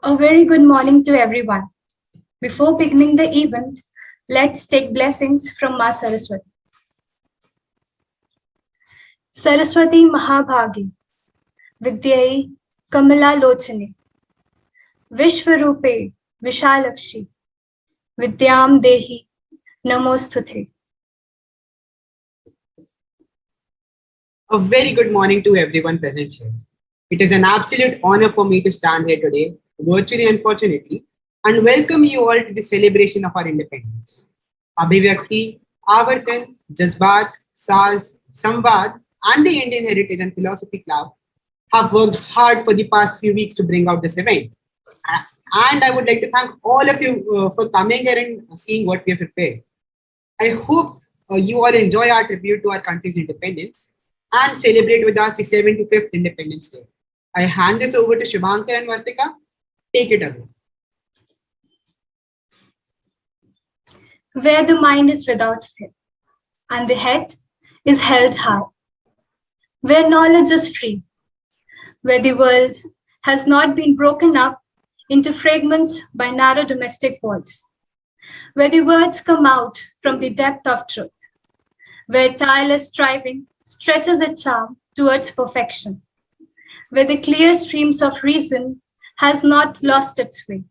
A very good morning to everyone. Before beginning the event, let's take blessings from Ma Saraswati. Saraswati Mahabhagi, Vidyai Kamala Lochane, Vishwarupe Vishalakshi, Vidyam Dehi Namostute. A very good morning to everyone present here. It is an absolute honor for me to stand here today, virtually unfortunately, and welcome you all to the celebration of our independence. Abhivyakti, Avartan, Jazbat, Saz, Samvad, and the Indian Heritage and Philosophy Club have worked hard for the past few weeks to bring out this event. And I would like to thank all of you for coming here and seeing what we have prepared. I hope you all enjoy our tribute to our country's independence and celebrate with us the 75th Independence Day. I hand this over to Shubhankar and Vartika. Take it away. Where the mind is without fear, and the head is held high, where knowledge is free, where the world has not been broken up into fragments by narrow domestic walls, where the words come out from the depth of truth, where tireless striving stretches its arm towards perfection, where the clear streams of reason has not lost its way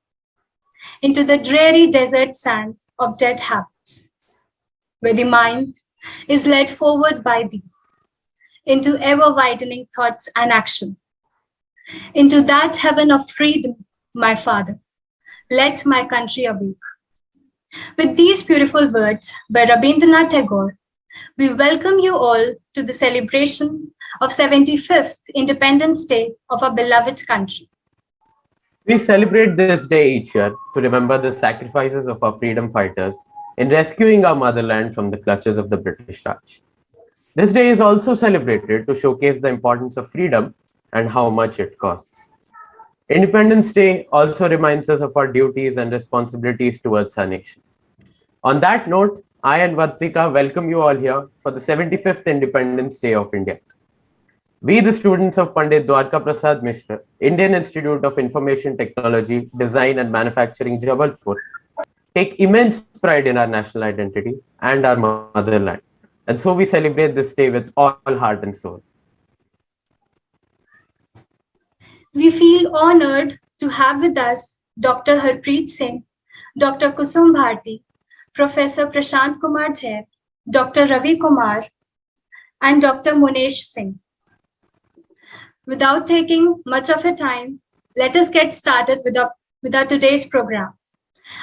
into the dreary desert sand of dead habits, where the mind is led forward by thee into ever widening thoughts and action, into that heaven of freedom, my Father. Let my country awake. With these beautiful words by Rabindranath Tagore, we welcome you all to the celebration of 75th Independence Day of our beloved country. We celebrate this day each year to remember the sacrifices of our freedom fighters in rescuing our motherland from the clutches of the British Raj. This day is also celebrated to showcase the importance of freedom and how much it costs. Independence Day also reminds us of our duties and responsibilities towards our nation. On that note, I and Vartika welcome you all here for the 75th Independence Day of India. We, the students of Pandit Dwarka Prasad Mishra, Indian Institute of Information Technology, Design and Manufacturing, Jabalpur, take immense pride in our national identity and our motherland. And so we celebrate this day with all heart and soul. We feel honored to have with us Dr. Harpreet Singh, Dr. Kusum Bharti, Professor Prashant Kumar Jain, Dr. Ravi Kumar, and Dr. Munesh Singh. Without taking much of your time, let us get started with our today's program.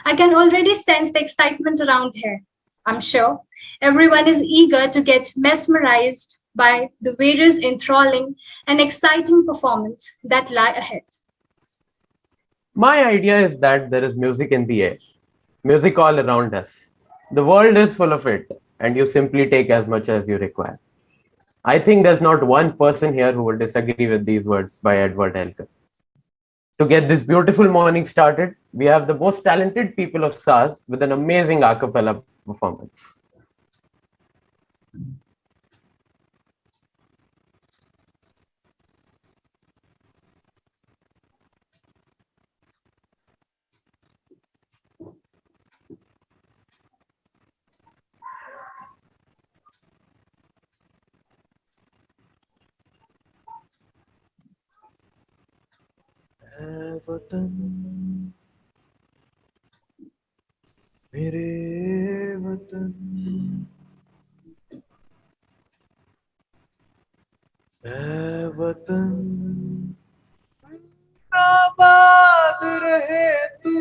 I can already sense the excitement around here. I'm sure everyone is eager to get mesmerized by the various enthralling and exciting performances that lie ahead. My idea is that there is music in the air, music all around us. The world is full of it, and you simply take as much as you require. I think there's not one person here who will disagree with these words by Edward Elgar. To get this beautiful morning started, we have the most talented people of SARS with an amazing a cappella performance. ऐ वतन मेरे वतन ऐ वतन आबाद रहे तू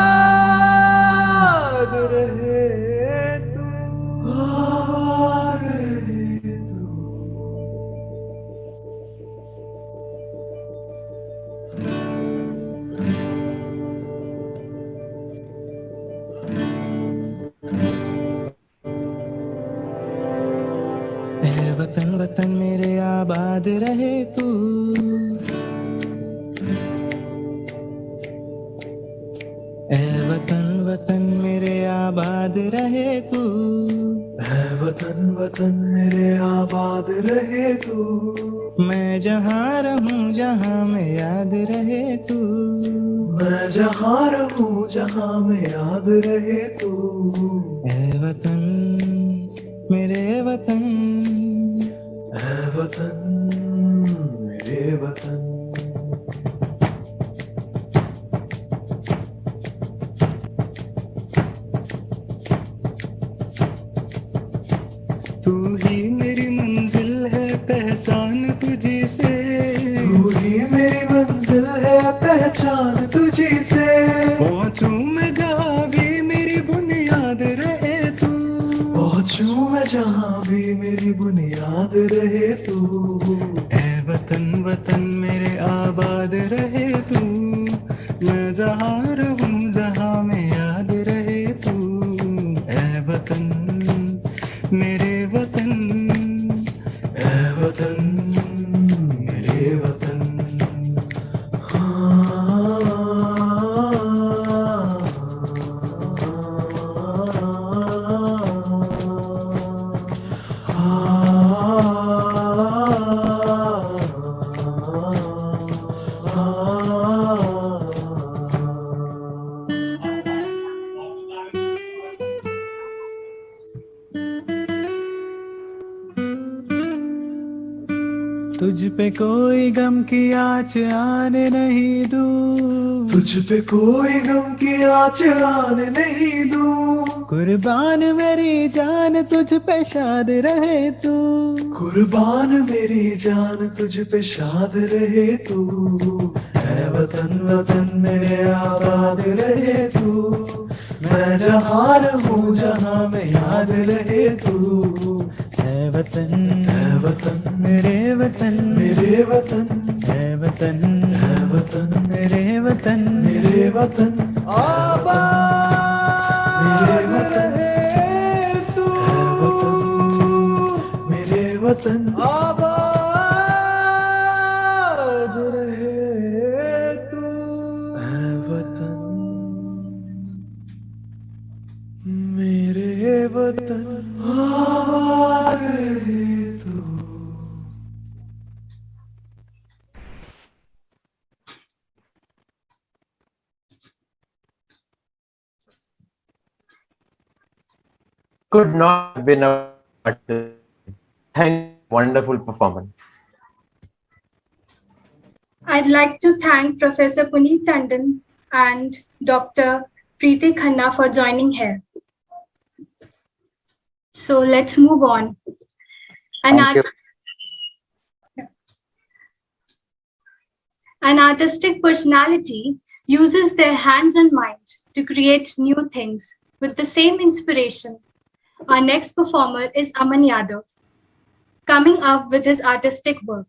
आबाद रहे तू आबाद रहे तू ऐ वतन वतन मेरे आबाद रहे तू ऐ वतन वतन मेरे आबाद रहे तू ऐ वतन वतन मेरे आबाद रहे तू। मैं जहाँ रहूं जहाँ में याद रहे तू। मैं जहाँ रहूं जहाँ में याद रहे तू। ऐ वतन मेरे वतन, ऐ वतन मेरे वतन। तू ही मेरी मंजिल है पहचान तुझी से। तू ही मेरी मंजिल है पहचान तुझी से। पहुंचूं मैं जहाँ भी मेरी बुनियाद रहे तू। पहुंचूं मैं जहाँ भी मेरी बुनियाद रहे तू। ऐ वतन वतन मेरे आबाद रहे तू। मैं जहाँ रहूं जहाँ में याद रहे तू। ऐ वतन मेरे वतन, ऐ वतन मेरे वतन। तुझ पे कोई गम की आँच आने नहीं दूँ। तुझ पे कोई गम की आँच आने नहीं दूं। कुर्बान मेरी जान तुझ पे शाद रहे तू। कुर्बान मेरी जान तुझ पे शाद रहे तू। ऐ वतन वतन मेरे आबाद रहे तू। मैं जहाँ रहूं जहाँ में याद रहे तू। ऐ वतन ऐ वतन मेरे वतन, मेरे वतन। ऐ वतन ऐ वतन मेरे वतन, मेरे वतन। आबाद मेरे वतन रहे तू। ऐ वतन मेरे वतन। आबाद रहे तू। ऐ वतन मेरे वतन। आबाद रहे तू। Could not have been a thank wonderful performance. I'd like to thank Professor Puneet Tandon and Dr. Preeti Khanna for joining here. So let's move on. An artistic personality uses their hands and mind to create new things with the same inspiration. Our next performer is Aman Yadav, coming up with his artistic work.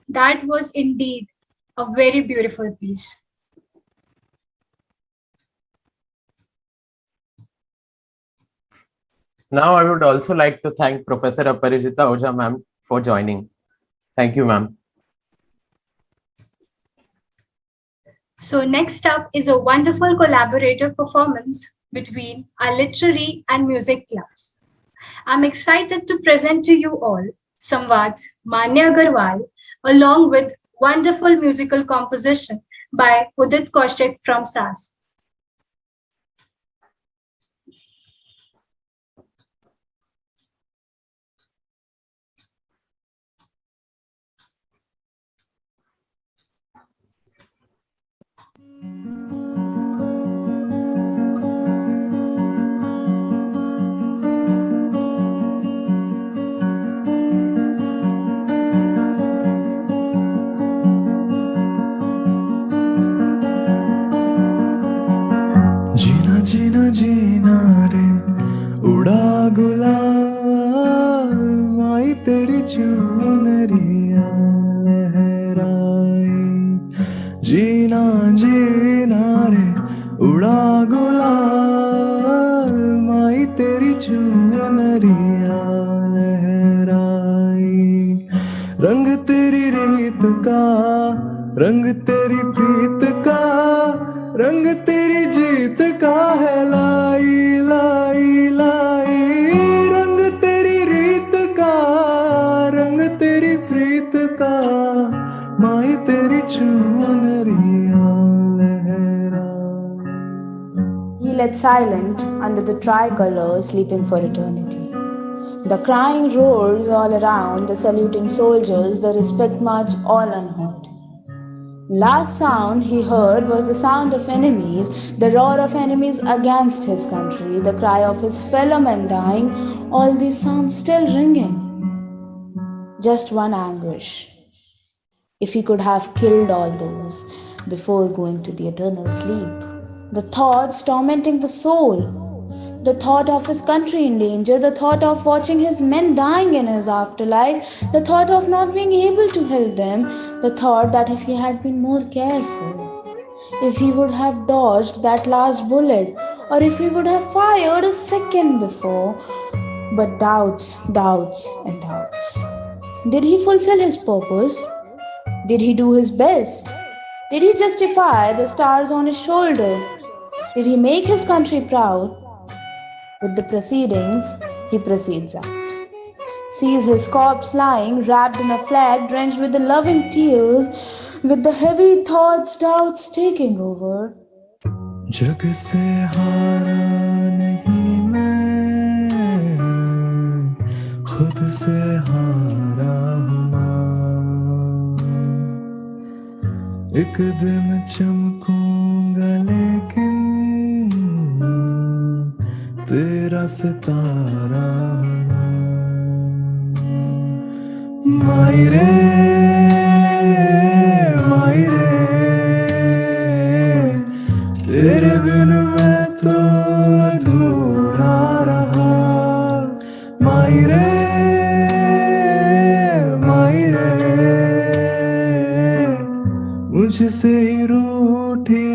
That was indeed a very beautiful piece. Now, I would also like to thank Professor Aparijita Ojha ma'am for joining. Thank you, ma'am. So next up is a wonderful collaborative performance between our literary and music class. I'm excited to present to you all Samvad's Manya Agarwal along with wonderful musical composition by Udit Kaushik from SAS. जीना जीना जीना रे उड़ा गुलाल माई तेरी चुनरिया लहराई जीना जीना रे उड़ा गुलाल माई तेरी चुनरिया लहराई रंग तेरी रीत का रंग तेरी प्रीत का रंग तेरी जीत का है लाई लाई लाई रंग तेरी रीत का रंग तेरी प्रीत का माई तेरी चुनरिया लहरा He lay silent under the tricolor, sleeping for eternity. The crying roars all around, the saluting soldiers, the respect march all unheard. Last sound he heard was the sound of enemies, the roar of enemies against his country, the cry of his fellow men dying, all these sounds still ringing. Just one anguish. If he could have killed all those before going to the eternal sleep. The thoughts tormenting the soul, the thought of his country in danger, the thought of watching his men dying in his afterlife, the thought of not being able to help them, the thought that if he had been more careful, if he would have dodged that last bullet, or if he would have fired a second before. But doubts, doubts, and doubts. Did he fulfill his purpose? Did he do his best? Did he justify the stars on his shoulder? Did he make his country proud? With the proceedings, he proceeds out. Sees his corpse lying, wrapped in a flag, drenched with the loving tears, with the heavy thoughts, doubts taking over. जग से हारा नहीं मैं खुद से हारा हूँ ना एक दिन चमकूंगा लेकिन तेरा सितारा हूँ ना मायरे मायरे तेरे बिन मैं तो अधूरा रहा मायरे मायरे मुझसे ही रूठी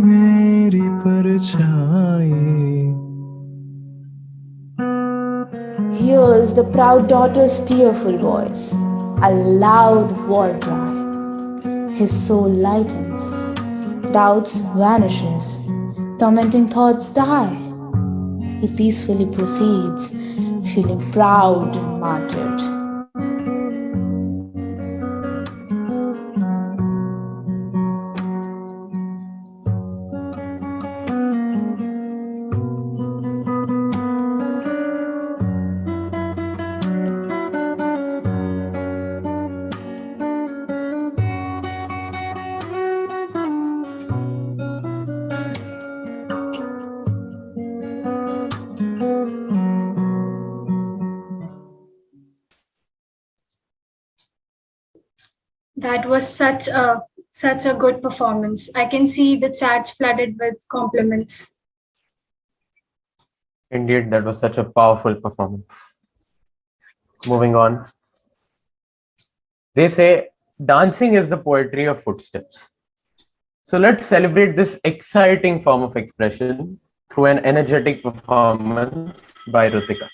मेरी परछाई. Hears the proud daughter's tearful voice, a loud war cry. His soul lightens, doubts vanishes, tormenting thoughts die. He peacefully proceeds, feeling proud and martyred. That was such a good performance. I can see the chats flooded with compliments. Indeed, that was such a powerful performance. Moving on. They say Dancing is the poetry of footsteps. So let's celebrate this exciting form of expression through an energetic performance by Rutika.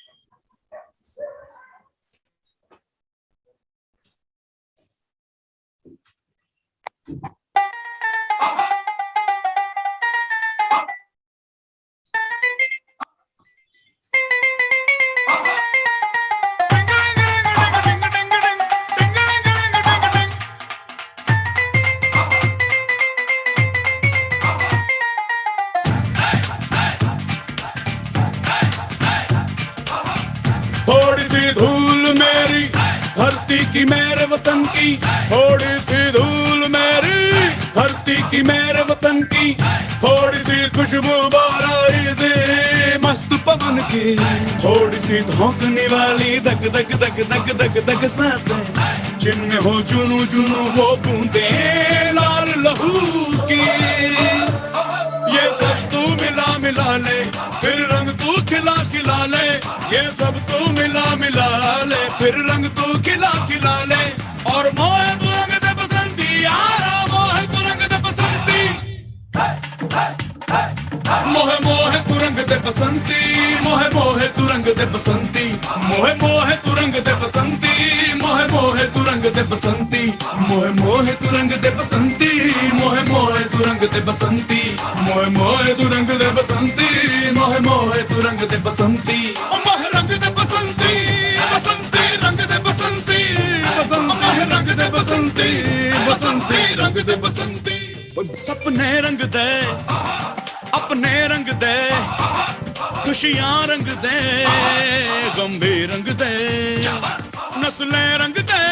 थोड़ी सी धूल मेरी धरती की मेरे वतन की, थोड़ी सी धूल मेरी धरती की मेरे वतन की, थोड़ी सी खुशबू बाराई से मस्त पवन की, थोड़ी सी धौंकने वाली धक धक धक धक धक धक सांसें, जिनमें हो जुनू जुनू वो बूंदे लाल लहू की, ये सब तू मिला मिला ले फिर रंग तू खिला खिला ले, ये सब तू मिला मिला ले फिर रंग तू खिला खिला ले, और मोह तू रंग दे बसंती यारा, मोह तू रंग दे बसंती, मोह मोह तू रंग दे बसंती, मोह मोह तू रंग दे बसंती, मोह मोह तू रंग दे बसंती, मोह मोह तू रंग दे बसंती, मोह मोह तू रंग दे बसंती, मोह मोह तू रंग दे बसंती, मोह मोह तू रंग दे बसंती, मोह मोह तू रंग दे बसंती, मोह रंग दे बसंती, बसंती रंग दे बसंती, मोह रंग दे बसंती, बसंती रंग दे बसंती, सपने रंग दे अपने रंग दे, खुशियां रंग दे गम भी रंग दे, नस्लें रंग दे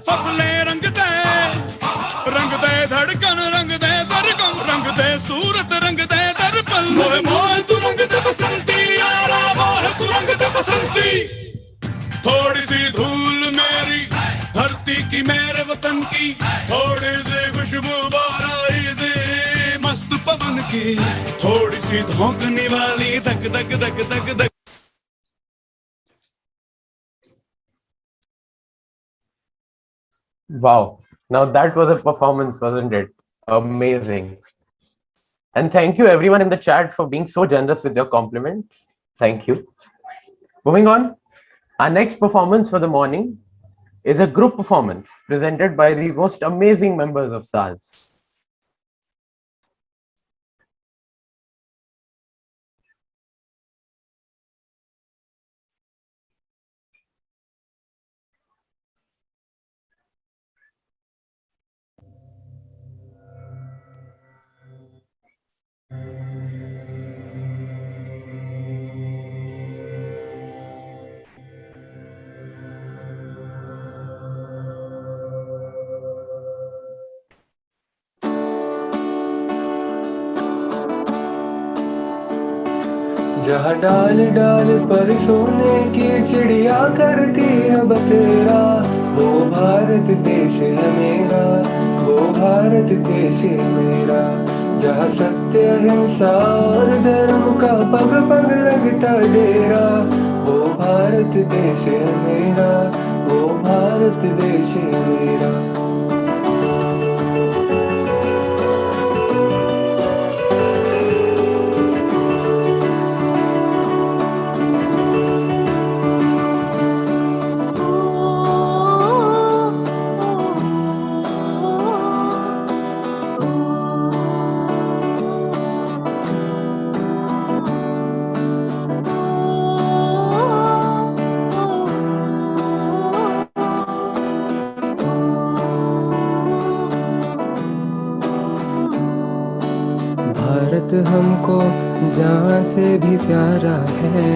फसलें रंग दे, रंग दे धड़कन रंग दे सरगम रंग दे, सूरत रंग दे दर्पण, मोह मोह तू रंग दे बसंती यारा, मोह तू रंग दे बसंती, थोड़ी सी धूल मेरी धरती की मेरे वतन की, थोड़ी सी खुशबू बाराई से मस्त पवन की, थोड़ी सी धौंकने वाली धक धक धक धक धक। Wow. Now that was a performance, wasn't it? Amazing. And thank you everyone in the chat for being so generous with your compliments. Thank you. Moving on. Our next performance for the morning is a group performance presented by the most amazing members of SARS. जहाँ डाल डाल पर सोने की चिड़िया करती है बसेरा, वो भारत देश है मेरा, वो भारत देश है मेरा, जहाँ सत्य अहिंसा और धर्म का पग पग लगता डेरा, वो भारत देश है मेरा, वो भारत देश है मेरा। भारत हमको जान से भी प्यारा है,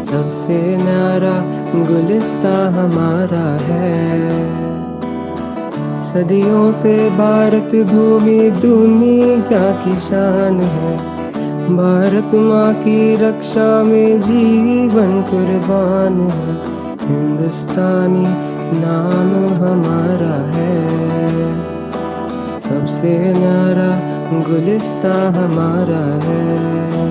सबसे न्यारा गुलिस्ता हमारा है, सदियों से भारत भूमि दुनिया की शान है, भारत माँ की रक्षा में जीवन कुर्बान है, हिंदुस्तानी नाम हमारा है, सबसे न्यारा गुलिस्ता हमारा है।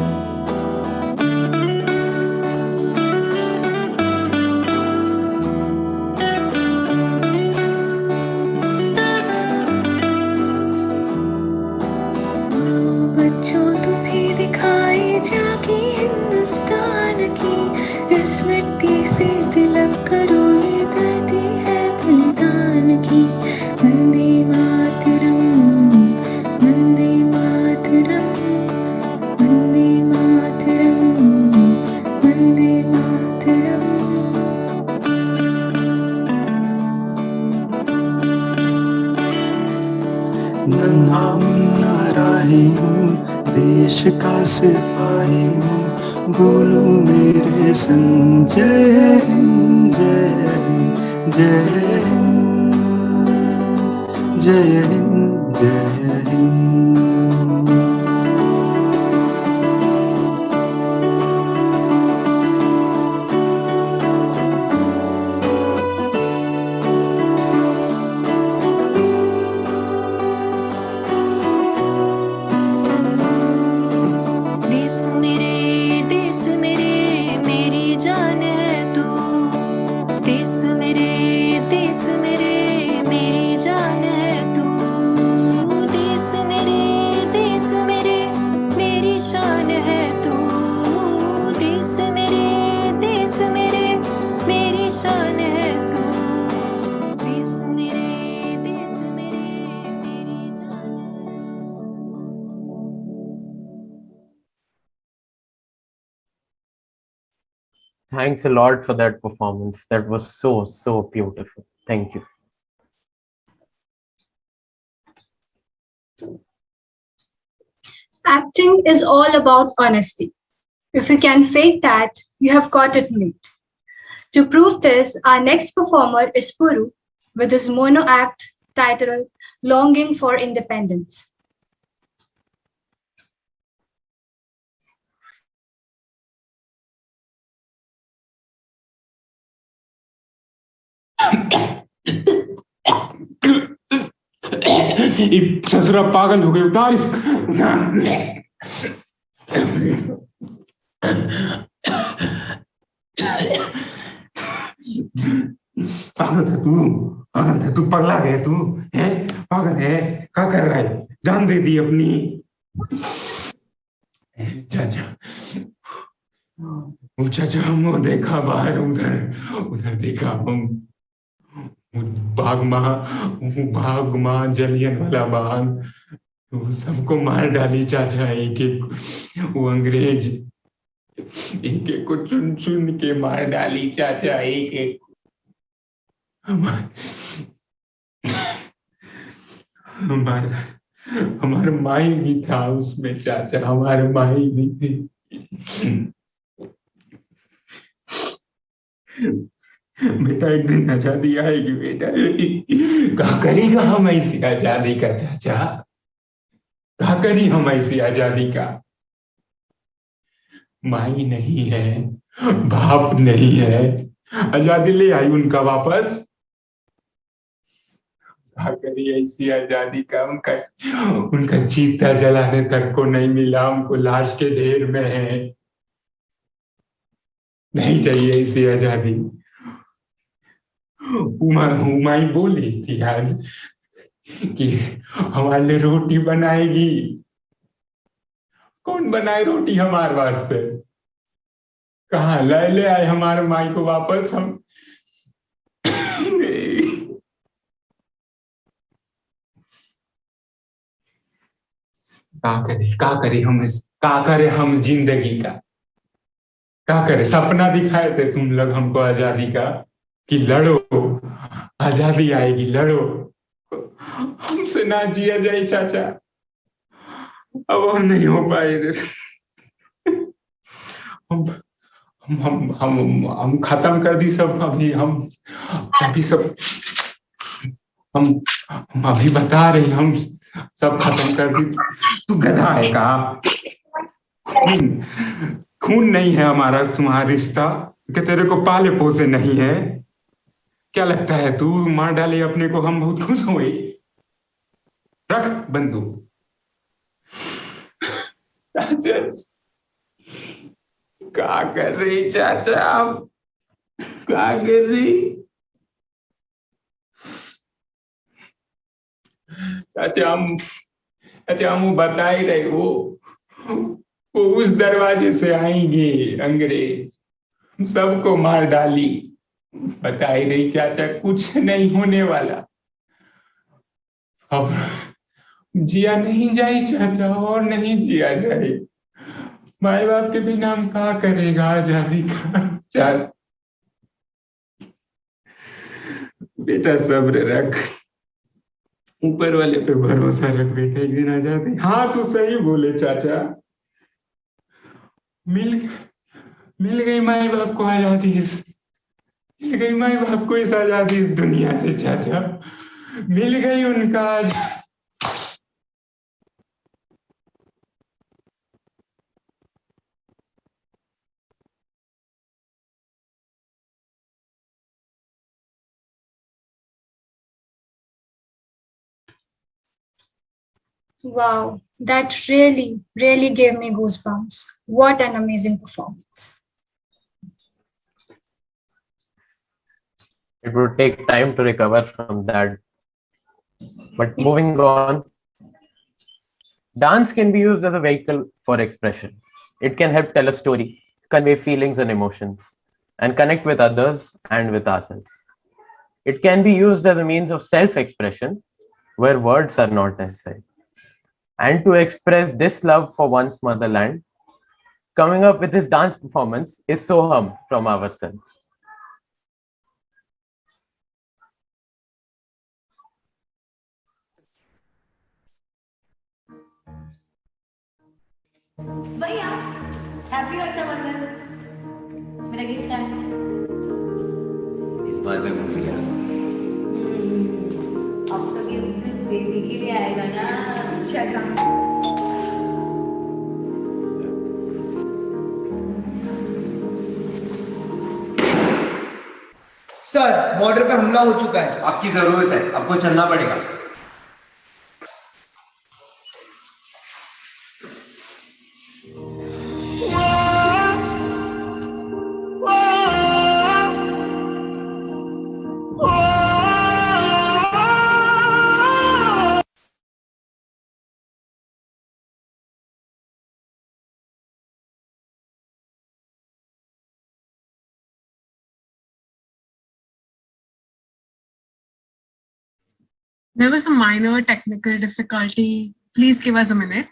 नन्हा मुन्ना राही हूँ, देश का सिपाही हूँ, बोलो मेरे संग जय हिंद जय हिंद जय हिंद जय हिंद जय हिंद। देश मेरे मेरी जान है तू। देश मेरे मेरी जान है तू। देश मेरे मेरी शान है तू। देश मेरे मेरी शान है तू। देश मेरे मेरी जान है। Thanks a lot for that performance. That was so beautiful. Thank you. Acting is all about honesty. If you can fake that, you have got it made. To prove this, our next performer is Puru with his mono act titled Longing for Independence. ससुरा पागल हो गई, उतार इस पागल है तू, पगला गया तू है, पागल है, क्या कर रहा है, जान दे दी अपनी। चाचा हम देखा बाहर, उधर देखा हम बाग माँ जलियन वाला बाग, वो सबको मार डाली चाचा, एक एक वो अंग्रेज एक एक को चुन चुन के मार डाली चाचा, एक एक। हमारा माई भी था उसमें चाचा, हमारे माई भी थी। बेटा एक दिन आजादी आएगी बेटा, क्या करेगा हम ऐसी आजादी का चाचा, क्या करी हम ऐसी आजादी का। माई नहीं है, बाप नहीं है, आजादी ले आई उनका वापस, क्या करी ऐसी आजादी का। उनका चीता जलाने तक को नहीं मिला, हमको लाश के ढेर में है। नहीं चाहिए ऐसी आजादी। हुमाई बोली थी आज कि हमारे लिए रोटी बनाएगी। कौन बनाए रोटी हमारे वास्ते, कहाँ ले आए हमारे माई को वापस हम। क्या करे हम जिंदगी का, क्या करे। सपना दिखाए थे तुम लोग हमको आजादी का कि लड़ो आजादी आएगी, लड़ो। हमसे ना जिया जाए चाचा, अब और नहीं हो पाए। हम खत्म कर दी सब। अभी हम सब हम अभी बता रहे, हम सब खत्म कर दी। तू गधा है का, खून नहीं है हमारा तुम्हारा रिश्ता, कि तेरे को पाले पोसे नहीं है। क्या लगता है तू मार डाले अपने को, हम बहुत खुश हुए। रख बंदूक। चाचा क्या कर रही चाचा, आप क्या कर रही चाचा। हम बता ही रहे, वो उस दरवाजे से आएंगे अंग्रेज, सबको मार डाली। बता ही रही चाचा, कुछ नहीं होने वाला। अब जिया नहीं जाए चाचा, और नहीं जिया जाए। माए बाप के बिना हम क्या करेगा आजादी का। बेटा सब्र रख, ऊपर वाले पे भरोसा रख बेटा, एक दिन आ जाते। हाँ तू सही बोले चाचा। मिल मिल गई माई बाप को आजादी, मिल गई माई बाप को इस आजादी इस दुनिया से चाचा, मिल गई उनका आज। Wow, that really gave me goosebumps. What an amazing performance. It would take time to recover from that. But moving on, dance can be used as a vehicle for expression. It can help tell a story, convey feelings and emotions, and connect with others and with ourselves. It can be used as a means of self-expression where words are not necessary. And to express this love for one's motherland, coming up with his dance performance is Soham from Avartan. भैया happy Rakshabandhan, मेरा gift है। इस बार मैं भूल गया। अब तो gift सिर्फ बेबी के लिए आएगा ना। शर्मा सर, बॉर्डर पे हमला हो चुका है। आपकी जरूरत है, आपको चलना पड़ेगा। There was a minor technical difficulty. Please give us a minute.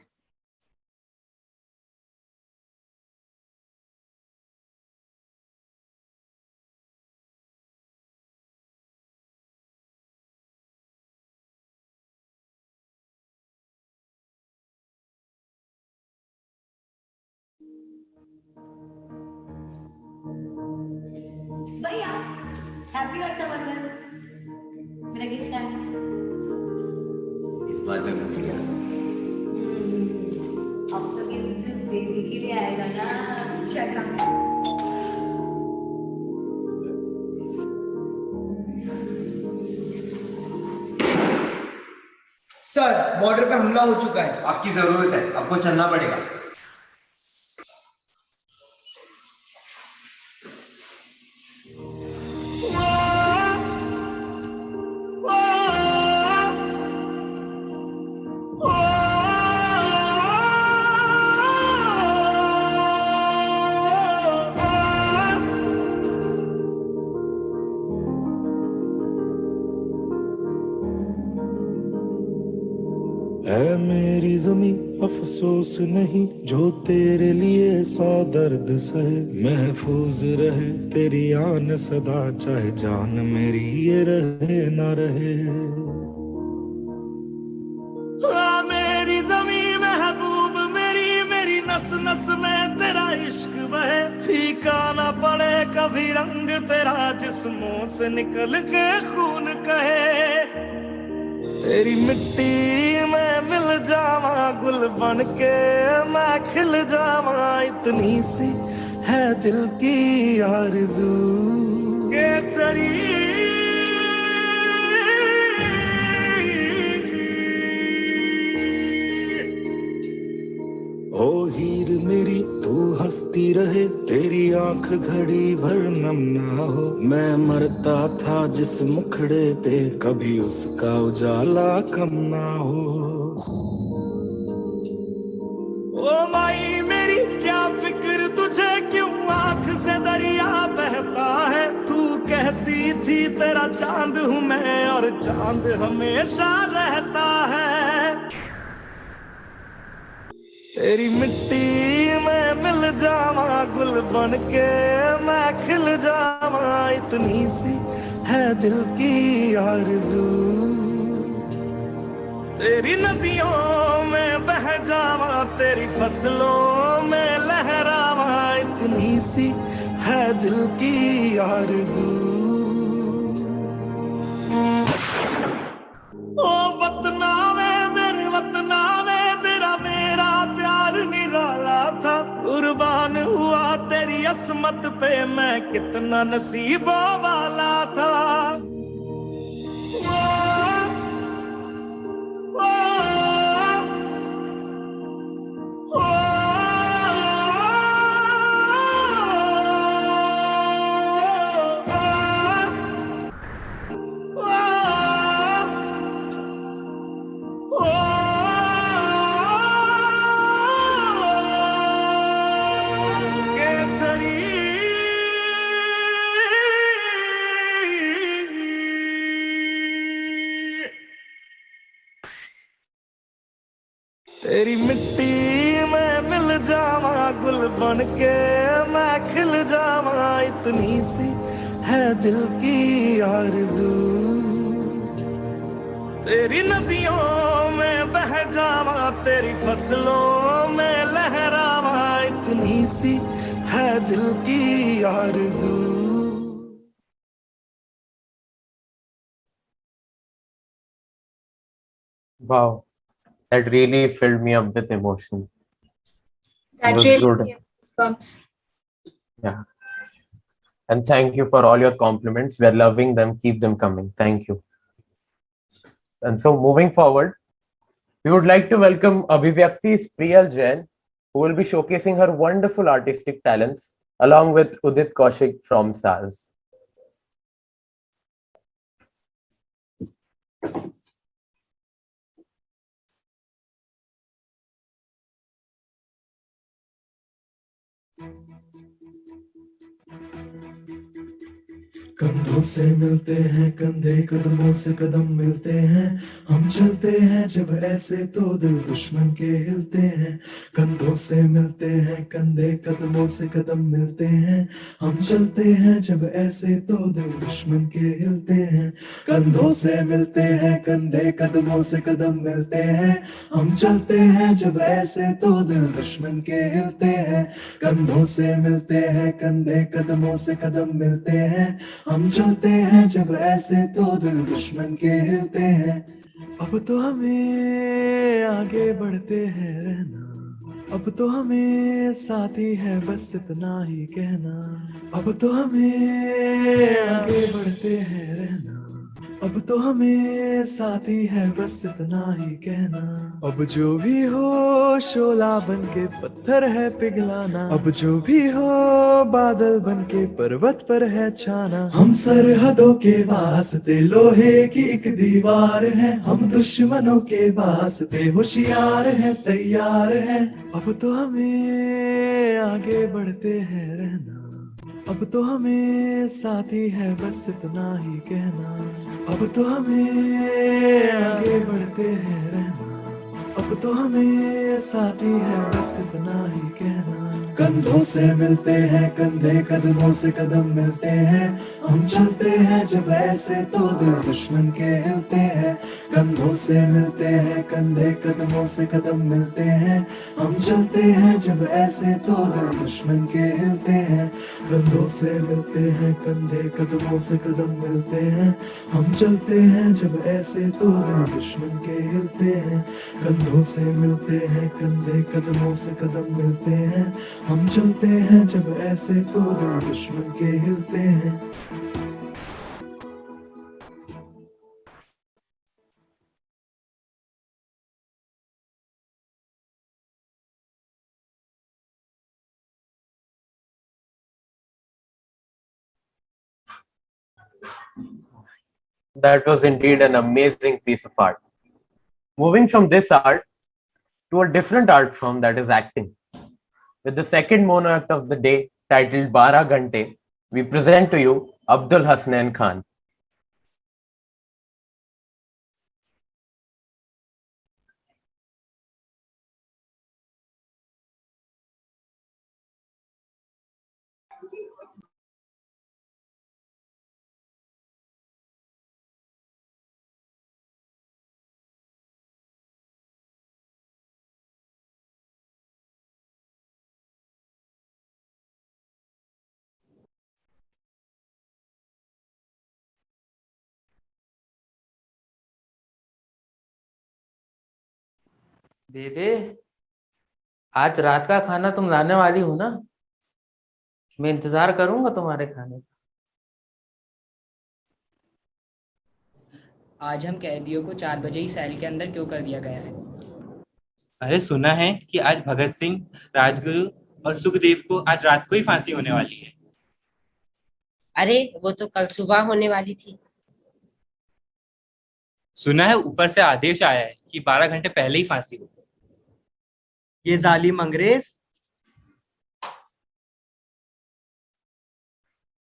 भैया हैप्पी रक्षाबंधन, मेरा गिफ्ट है। इस बार मैं भूल गया। अब तो गिफ्ट सिर्फ बेबी के लिए आएगा ना। शर्मा सर, बॉर्डर पे हमला हो चुका है। आपकी जरूरत है, आपको चलना पड़ेगा। है मेरी जमी अफसोस नहीं, जो तेरे लिए 100 दर्द सहे। महफूज रहे तेरी आन सदा, चाहे जान मेरी ये रहे ना रहे। मेरी जमी महबूब मेरी, मेरी नस नस में तेरा इश्क बहे। फीका ना पड़े कभी रंग तेरा, जिस्मों से निकल के खून कहे। तेरी मिट्टी में मिल जावा, गुल बन के मैं खिल जावा। इतनी सी है दिल की आरज़ू। केसरी ओ हीर मेरी तू हंसती रहे, तेरी आंख घड़ी भर नम ना हो। मैं मरता था जिस मुखड़े पे, कभी उसका उजाला कम ना हो। ओ माई मेरी क्या फिक्र तुझे, क्यों आंख से दरिया बहता है। तू कहती थी तेरा चांद हूँ मैं, और चांद हमेशा रहता है। तेरी मिट्टी में मिल जावा, गुल बन के मैं खिल जावा। इतनी सी है दिल की आरज़ू। तेरी नदियों में बह जावा, तेरी फसलों में लहरावा, इतनी सी है दिल की आरज़ू। ओ वतना में मेरे वतना में तेरा मेरा प्यार निराला था, कुर्बान हुआ तेरी असमत पे मैं कितना नसीबों वाला था। तेरी मिट्टी में मिल जावा, गुल बन के मैं खिल जावा, इतनी सी है दिल की आरज़ू। तेरी नदियों में बह जावा, तेरी फसलों में लहरावा, इतनी सी है दिल की आरज़ू। Wow, that really filled me up with emotion. It That was really good. gave goosebumps. Yeah. And thank you for all your compliments. We're loving them. Keep them coming. Thank you. And so moving forward, we would like to welcome Abhivyakti's Priyal Jain, who will be showcasing her wonderful artistic talents along with Udit Kaushik from SAS. कंधों से मिलते हैं कंधे, कदमों से कदम मिलते हैं, हम चलते हैं जब ऐसे तो दिल दुश्मन के हिलते हैं। कंधों से मिलते हैं कंधे, कदमों से कदम मिलते हैं, हम चलते हैं जब ऐसे तो दिल दुश्मन के हिलते हैं। कंधों से मिलते हैं कंधे, कदमों से कदम मिलते हैं, हम चलते हैं जब ऐसे तो दिल दुश्मन के हिलते हैं। कंधों से मिलते हैं कंधे, कदमों से कदम मिलते हैं, हम चलते हैं जब ऐसे तो दिल दुश्मन के हिलते हैं। अब तो हमें आगे बढ़ते हैं रहना, अब तो हमें साथी है बस इतना ही कहना। अब तो हमें आगे बढ़ते हैं रहना, अब तो हमें साथी है बस इतना ही कहना। अब जो भी हो शोला बन के पत्थर है पिघलाना, अब जो भी हो बादल बन के पर्वत पर है छाना। हम सरहदों के वास्ते लोहे की एक दीवार है, हम दुश्मनों के वास्ते होशियार है तैयार है। अब तो हमें आगे बढ़ते हैं रहना, अब तो हमें साथी है बस इतना ही कहना। अब तो हमें आगे बढ़ते हैं रहना, अब तो हमें साथी है बस इतना ही कहना। कंधों से मिलते हैं कंधे, कदमों से कदम मिलते हैं, हम चलते हैं जब ऐसे तो दिल दुश्मन के हिलते हैं। कंधों से मिलते हैं कंधे, कदमों से कदम मिलते हैं, हम चलते हैं जब ऐसे तो दिल दुश्मन के हिलते हैं। कंधों से मिलते हैं कंधे, कदमों से कदम मिलते हैं, हम चलते हैं जब ऐसे तो दिल दुश्मन के हिलते हैं। कंधों से मिलते हैं कंधे, कदमों से कदम मिलते हैं, हम चलते हैं जब ऐसे तो दिल दुश्मन के हिलते हैं। That was indeed an amazing piece of art. Moving from this art to a different art form, that is acting. With the second mono act of the day titled Bara Ghante, we present to you Abdul Hasnain Khan. बेबे, आज रात का खाना तुम लाने वाली हो ना? मैं इंतजार करूंगा तुम्हारे खाने का। आज हम कैदियों को 4 बजे ही सेल के अंदर क्यों कर दिया गया है? अरे सुना है कि आज भगत सिंह, राजगुरु और सुखदेव को आज रात को ही फांसी होने वाली है। अरे वो तो कल सुबह होने वाली थी। सुना है ऊपर से आदेश आया है कि 12 घंटे पहले ही फांसी हो। ये जालिम अंग्रेज।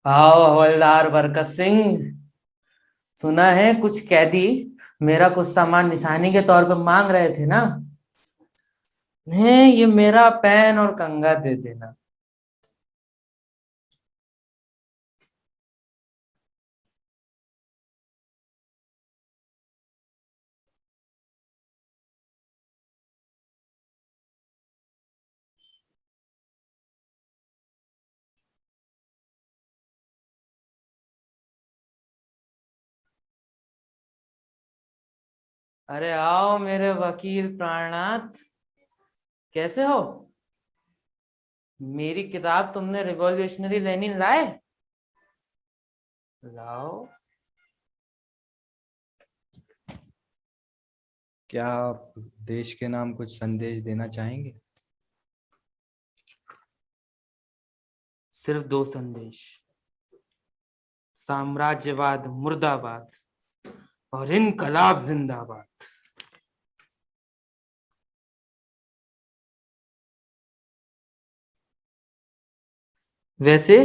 आओ हवलदार बरकत सिंह, सुना है कुछ कैदी मेरा कुछ सामान निशानी के तौर पर मांग रहे थे ना? नहीं, ये मेरा पेन और कंघा दे देना। अरे आओ मेरे वकील प्राणनाथ, कैसे हो? मेरी किताब तुमने रिवॉल्यूशनरी लेनिन लाए? लाओ। क्या आप देश के नाम कुछ संदेश देना चाहेंगे? सिर्फ 2 संदेश। साम्राज्यवाद मुर्दाबाद और इनकलाब जिंदाबाद। वैसे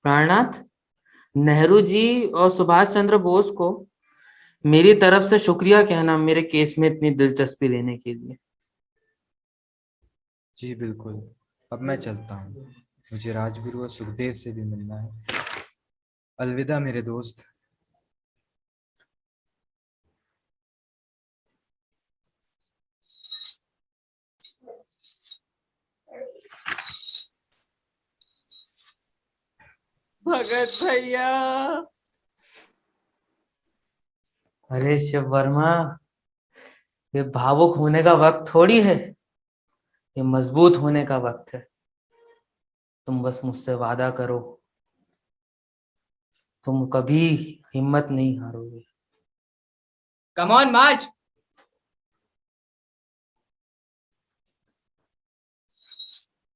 प्राणनाथ, नेहरू जी और सुभाष चंद्र बोस को मेरी तरफ से शुक्रिया कहना मेरे केस में इतनी दिलचस्पी लेने के लिए। जी बिल्कुल, अब मैं चलता हूँ। मुझे राजगुरु और सुखदेव से भी मिलना है। अलविदा मेरे दोस्त। भगत भैया। अरे शिव वर्मा, ये भावुक होने का वक्त थोड़ी है, ये मजबूत होने का वक्त है। तुम बस मुझसे वादा करो, तुम कभी हिम्मत नहीं हारोगे। Come on March.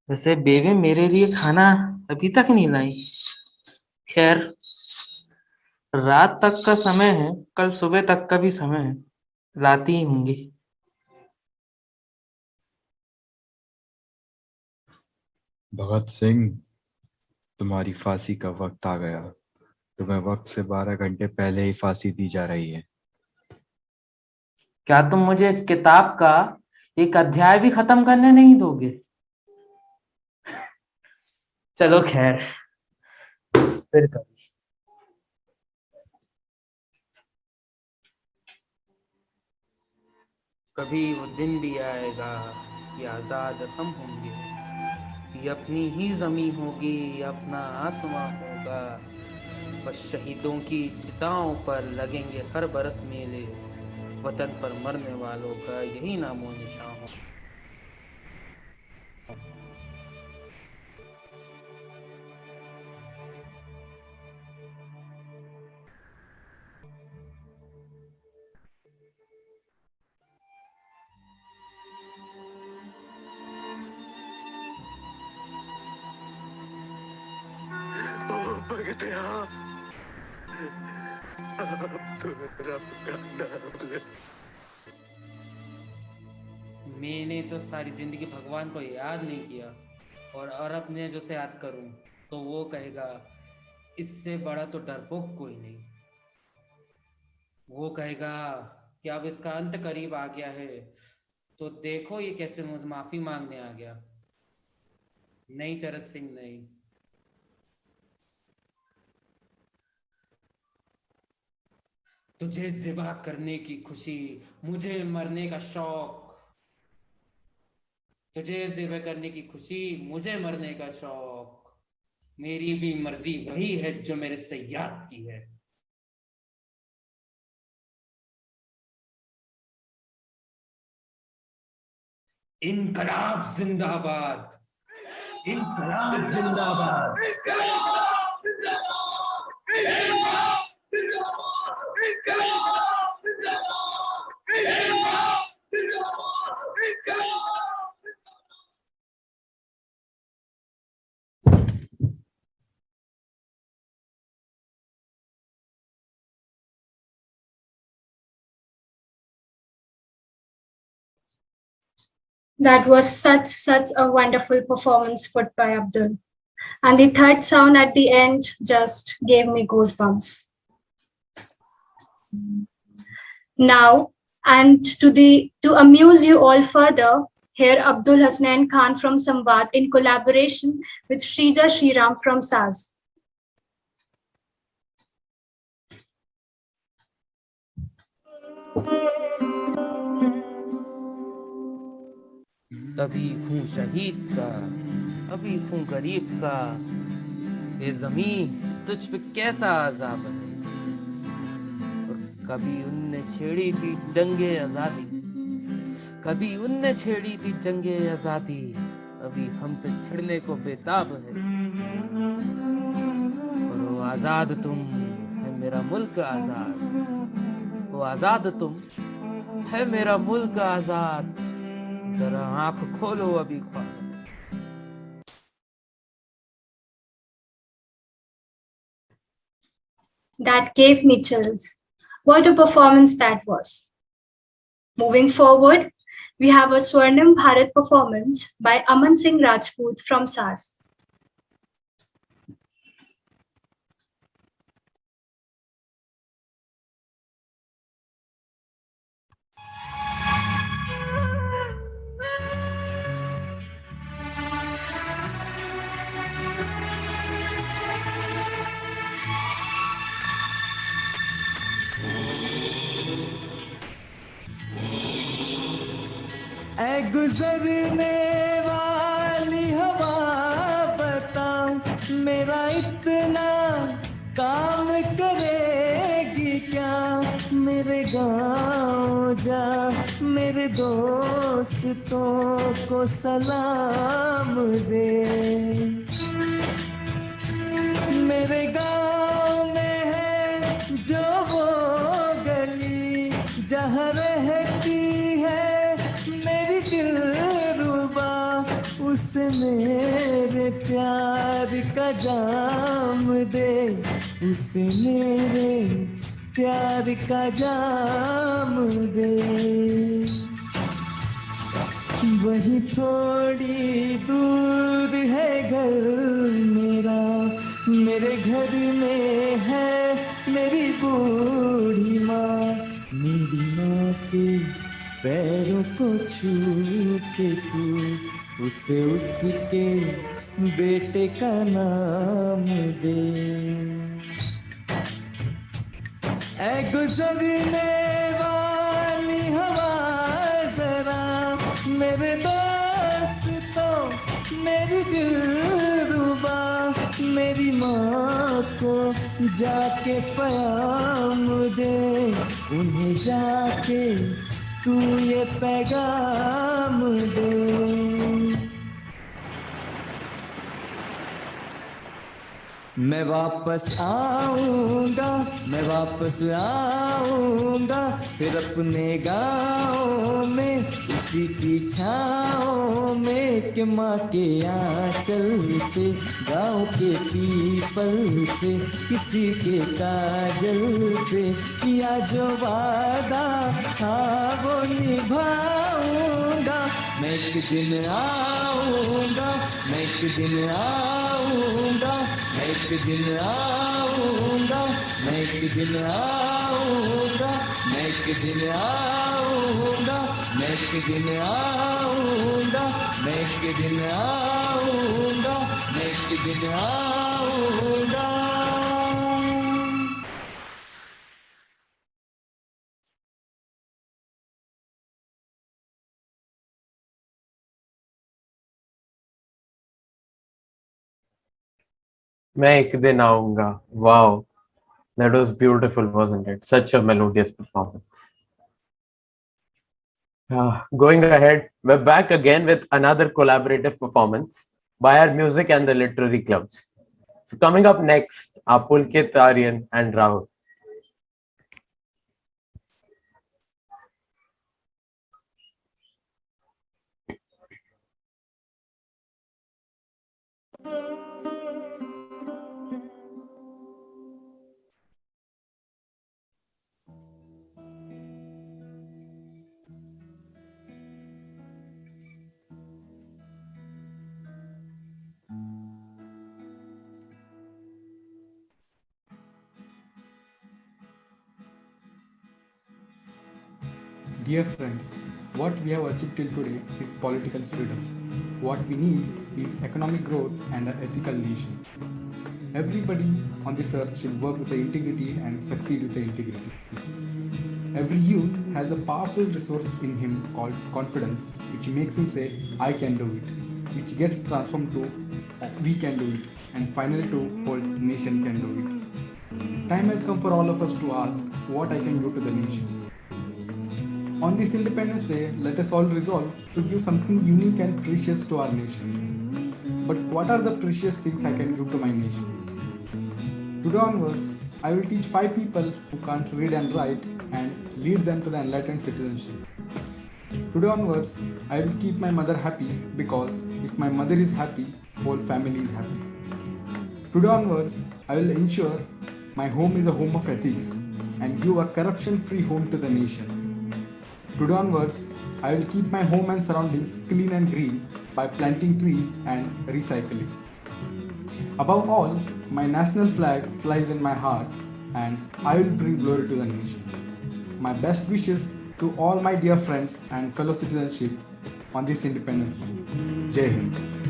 वैसे बेबी मेरे लिए खाना अभी तक नहीं लाई। खैर, रात तक का समय है, कल सुबह तक का भी समय है, लाती ही होंगी। भगत सिंह, तुम्हारी फांसी का वक्त आ गया। तुम्हें वक्त से 12 घंटे पहले ही फांसी दी जा रही है। क्या तुम मुझे इस किताब का एक अध्याय भी खत्म करने नहीं दोगे? चलो खैर, फिर कभी। कभी वो दिन भी आएगा कि आजाद हम होंगे, ये अपनी ही जमी होगी, ये अपना आसमां होगा। बस शहीदों की चिताओं पर लगेंगे हर बरस मेले, वतन पर मरने वालों का यही नामो निशान हो। भगतया, अब तो रब का नाम ले। मैंने तो सारी जिंदगी भगवान को याद नहीं किया, और अब मैं जो से याद करूं तो वो कहेगा इससे बड़ा तो डरपोक कोई नहीं। वो कहेगा कि अब इसका अंत करीब आ गया है, तो देखो ये कैसे मुझसे माफी मांगने आ गया। नहीं चरस सिंह, नहीं। तुझे जिबा करने की खुशी, मुझे मरने का शौक। तुझे जिबा करने की खुशी, मुझे मरने का शौक। मेरी भी मर्जी वही है जो मेरे सैयाद की है। इनकलाब जिंदाबाद, इनकलाब जिंदाबाद। That was such a wonderful performance put by Abdul. And the third sound at the end just gave me goosebumps. Now, and to amuse you all further, here Abdul Hasnain Khan from Samvad in collaboration with Shrija Shriram from Saz. कभी हूँ शहीद का, कभी हूँ गरीब का, ये ज़मीं तुझ पे कैसा अज़ाब है। और कभी उनने छेड़ी थी जंगे आज़ादी, कभी उनने छेड़ी थी जंगे आज़ादी, अभी हमसे छिड़ने को बेताब है। और वो आज़ाद तुम है मेरा मुल्क आज़ाद, वो आज़ाद तुम है मेरा मुल्क आज़ाद, जरा आंख खोलो अभी ख्वाब। That gave me chills. What a performance that was. Moving forward, we have a Swarnim Bharat performance by Aman Singh Rajput from Saz. ऐ गुजरने वाली हवा बताऊं मेरा इतना काम करेगी क्या। मेरे गाँव जा मेरे दोस्तों को सलाम दे। मेरे गाँव में है जो वो गली जहाँ रहती है मेरी दिलरुबा, उसे मेरे प्यार का जाम दे, उसे मेरे प्यार का जाम दे। वही थोड़ी दूर है घर मेरा, मेरे घर में है मेरी बूढ़ी माँ। मेरी माँ के पैरों को छू के तू उसे उसके बेटे का नाम दे। ऐ गुजरने वाली हवा जरा मेरे दोस्तों मेरी दिलरुबा, मेरी माँ को जाके पैगाम दे, उन्हें जाके तू ये पैगाम दे। मैं वापस आऊंगा, मैं वापस आऊंगा, फिर अपने गाँव में उसी की छाँव में कि माँ के आंचल से, गाँव के पीपल से, किसी के काजल से किया जो वादा हाँ वो निभाऊंगा। मैं एक दिन आऊंगा, मैं एक दिन आऊंगा, मैं एक दिन आऊंगा, मैं एक दिन आऊंगा, मैं एक दिन आऊंगा, मैं एक दिन आऊंगा, मैं एक दिन आऊंगा, मैं एक दिन आऊंगा। मैं एक दिन आऊंगा. Wow, that was beautiful, wasn't it? Such a melodious performance. Going ahead, we're back again with another collaborative performance by our music and the literary clubs. So coming up next are Pulkit, Aryan, and Rahul. Dear friends, what we have achieved till today is political freedom. What we need is economic growth and an ethical nation. Everybody on this earth should work with the integrity and succeed with the integrity. Every youth has a powerful resource in him called confidence, which makes him say, I can do it, which gets transformed to we can do it, and finally to whole nation can do it. Time has come for all of us to ask what I can do to the nation. On this Independence Day, let us all resolve to give something unique and precious to our nation. But what are the precious things I can give to my nation? Today onwards, I will teach 5 people who can't read and write and lead them to the enlightened citizenship. Today onwards, I will keep my mother happy because if my mother is happy, whole family is happy. Today onwards, I will ensure my home is a home of ethics and give a corruption-free home to the nation. Today onwards, I will keep my home and surroundings clean and green by planting trees and recycling. Above all, my national flag flies in my heart and I will bring glory to the nation. My best wishes to all my dear friends and fellow citizenship on this Independence Day. Jai Hind.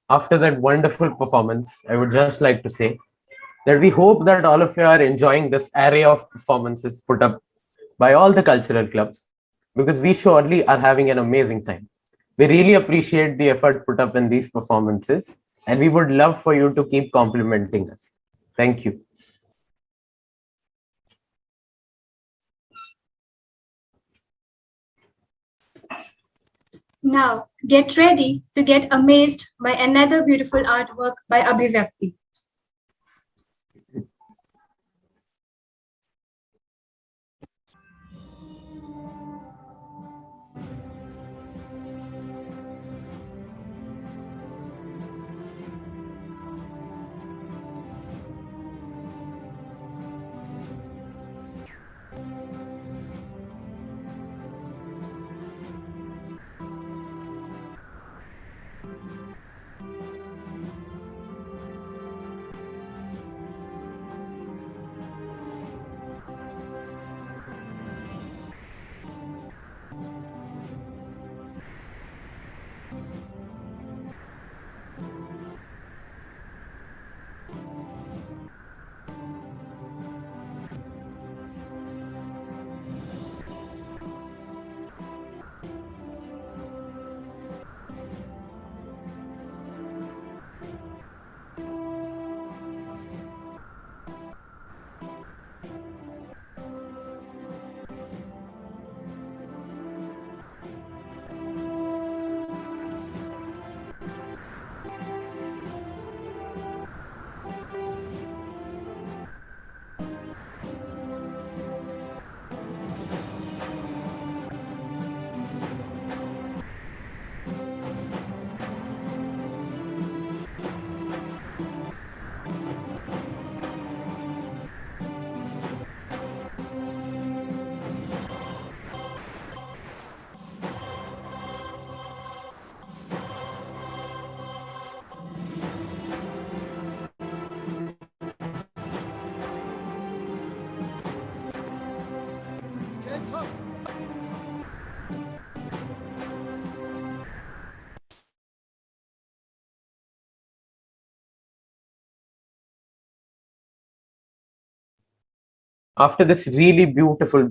After that wonderful performance, I would just like to say that we hope that all of you are enjoying this array of performances put up by all the cultural clubs because we surely are having an amazing time. We really appreciate the effort put up in these performances and we would love for you to keep complimenting us. Thank you. Now, get ready to get amazed by another beautiful artwork by Abhivyakti. After this really beautiful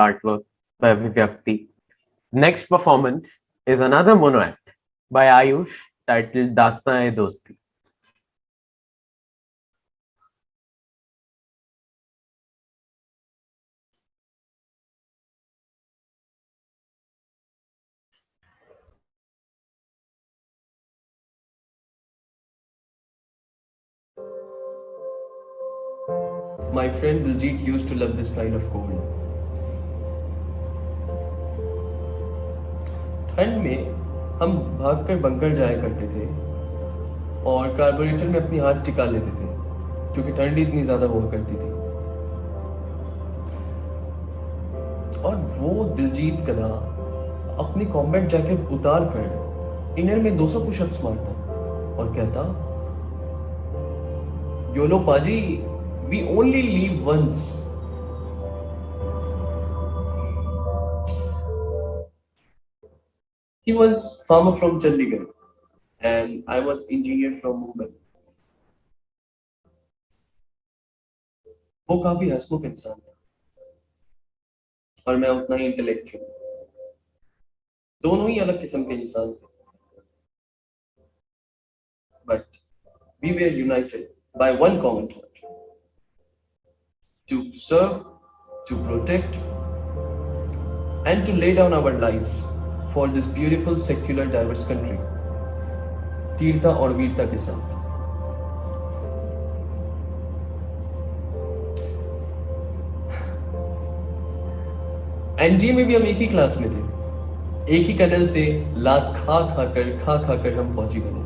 artwork by Vyakti, next performance is another mono act by Ayush titled Dastan-e-Dosti. My friend Diljit used to love this kind of cold. ठंड में हम भागकर bunker जाया करते थे और carburettor में अपनी हाथ टिका लेते थे क्योंकि ठंड इतनी ज्यादा हुआ करती थी। और वो दिलजीत गधा अपनी कॉम्बैट जैकेट उतार कर इनर में 200 पुशअप्स मारता और कहता, योलो पाजी, we only live once. He was farmer from Chandigarh and I was engineer from Mumbai. वो काफी हंसमुख इंसान था और मैं उतना ही इंटेलेक्चुअल। दोनों ही अलग किस्म के इंसान थे, but we were united by one common thought: to serve, to protect, and to lay down our lives for this beautiful, secular, diverse country, तीर्था और वीरता के साथ। एनडीए में भी हम एक ही क्लास में थे, एक ही कर्नल से लात खा खाकर हम फौजी बने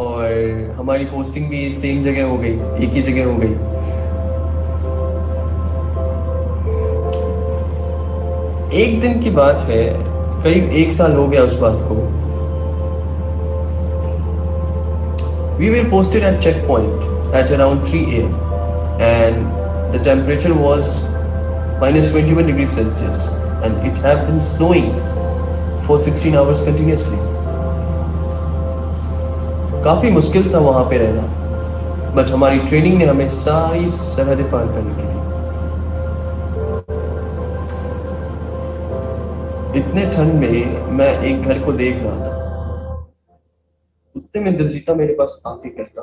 और हमारी पोस्टिंग भी सेम जगह हो गई, एक ही जगह हो गई। एक दिन की बात है, करीब 1 साल हो गया उस बात को। We were posted at checkpoint at around 3 AM and the temperature was -21 degrees Celsius and it had been snowing for 16 hours continuously. काफी मुश्किल था वहां पे रहना, बट हमारी ट्रेनिंग ने हमें सारी सरहदें पार करने की थी। इतने ठंड में मैं एक घर को देख रहा था, उतने में दिलजीता मेरे पास आके कहता,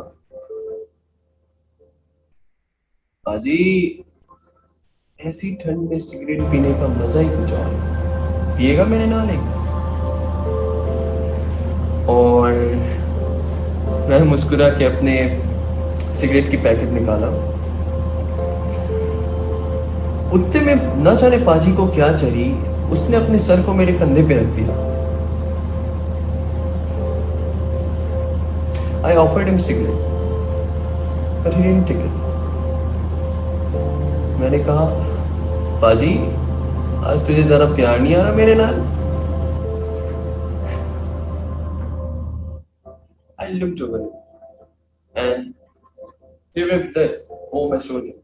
बाजी, ऐसी ठंड में सिगरेट पीने का मजा ही कुछ और है, पिएगा मेरे नाल एक? और मैं मुस्कुरा के अपने सिगरेट की पैकेट निकाला। उतने में न जाने पाजी को क्या चढ़ी, उसने अपने सर को मेरे कंधे पे रख दिया। I offered him cigarette, but he didn't take it. मैंने कहा, पाजी, आज तुझे जरा प्यार नहीं आ रहा मेरे नाल? I looked over and he ripped it over my shoulder.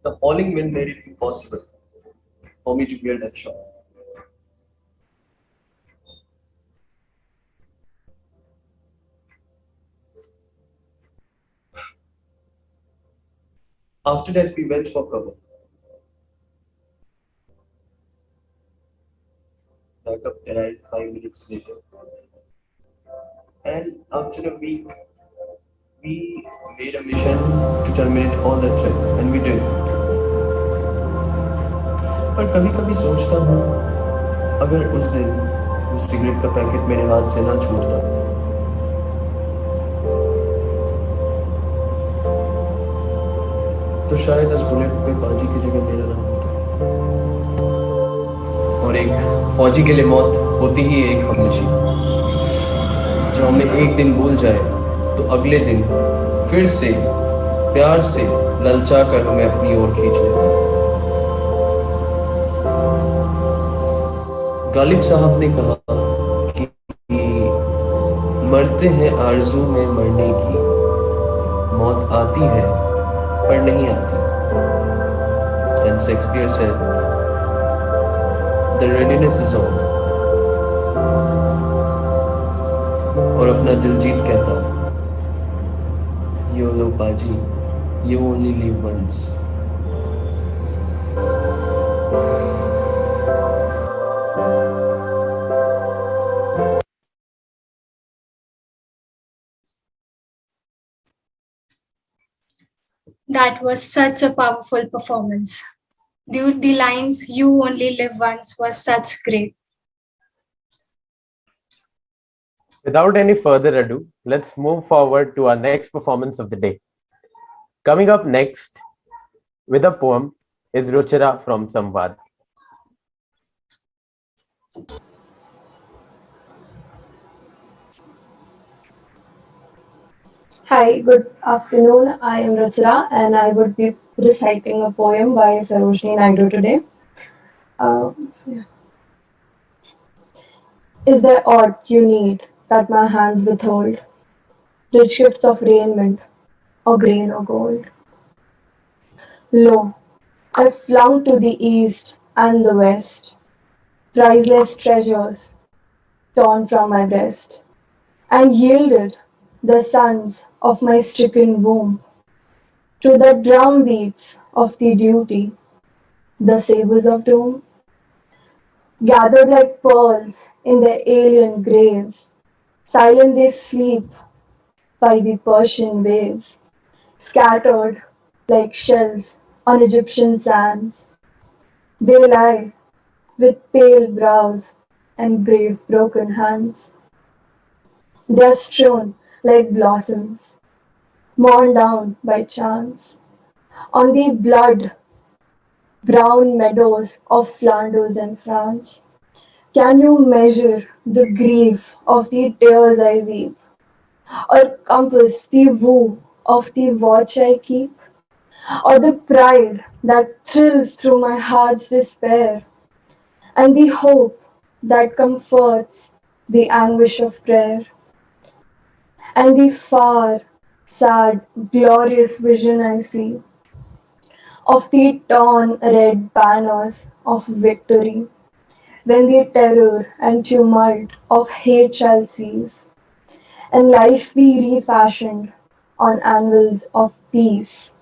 The falling wind made it impossible for me to hear that shot. After that, we went for cover. Backup arrived 5 minutes later. And after a week, we made a mission to terminate all the trip, and we did. पर कभी कभी सोचता हूँ, अगर उस दिन वो cigarette का पैकेट मेरे हाथ से ना छूटता, तो शायद उस बुलेट पे बाजी की जगह मेरा नाम होता। और एक फौजी के लिए मौत होती ही एक हमेशा, जो हमें एक दिन भूल जाए तो अगले दिन फिर से प्यार से ललचा कर हमें अपनी ओर खींच ले। गालिब साहब ने कहा कि मरते हैं आरज़ू में मरने की, मौत आती है पर नहीं आती। And Shakespeare said, the readiness is on. और अपना दिल जीत कहता YOLO पाजी, you only live once. That was such a powerful performance. The lines "You only live once" was such great. Without any further ado, let's move forward to our next performance of the day. Coming up next with a poem is Ruchira from Samvad. Hi, good afternoon. I am Ruchira and I would be reciting a poem by Sarojini Naidu today. So yeah. Is there aught you need that my hands withhold? Rich gifts of raiment, or grain or gold? Lo, I flung to the east and the west, priceless treasures torn from my breast, and yielded the sons of my stricken womb to the drum beats of the duty, the sabres of doom, gathered like pearls in their alien graves, silent they sleep by the Persian waves, scattered like shells on Egyptian sands. They lie with pale brows and brave broken hands. They are strewn like blossoms, mown down by chance, on the blood brown meadows of Flanders and France. Can you measure the grief of the tears I weep, or compass the woe of the watch I keep, or the pride that thrills through my heart's despair, and the hope that comforts the anguish of prayer, and the far, sad, glorious vision I see of the torn red banners of victory, when the terror and tumult of hate shall cease, and life be refashioned on anvils of peace,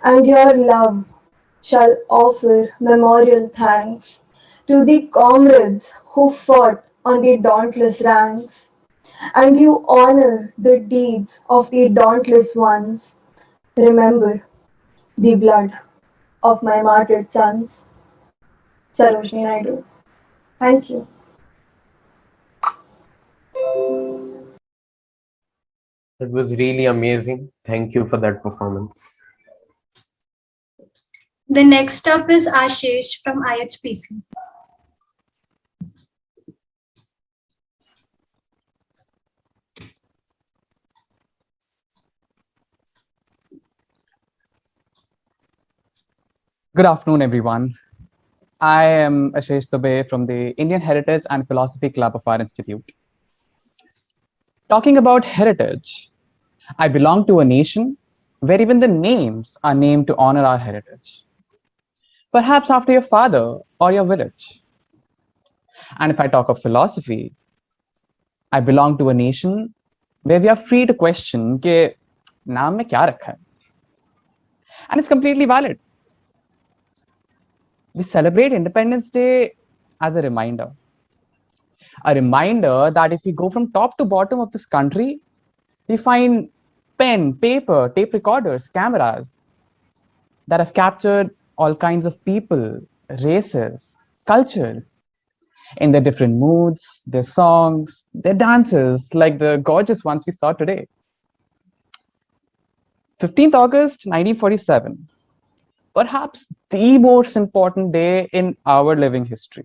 and your love shall offer memorial thanks to the comrades who fought on the dauntless ranks, and you honor the deeds of the dauntless ones. Remember the blood of my martyred sons. Sarojini Naidu. Thank you. It was really amazing. Thank you for that performance. The next up is Ashish from IHPC. Good afternoon, everyone. I am Ashish Dubey from the Indian Heritage and Philosophy Club of our institute. Talking about heritage, I belong to a nation where even the names are named to honor our heritage. Perhaps after your father or your village. And if I talk of philosophy, I belong to a nation where we are free to question ke naam mein kya rakha hai? And it's completely valid. We celebrate Independence Day as a reminder that if we go from top to bottom of this country, we find pen, paper, tape recorders, cameras that have captured all kinds of people, races, cultures in their different moods, their songs, their dances, like the gorgeous ones we saw today. 15th August 1947, perhaps the most important day in our living history.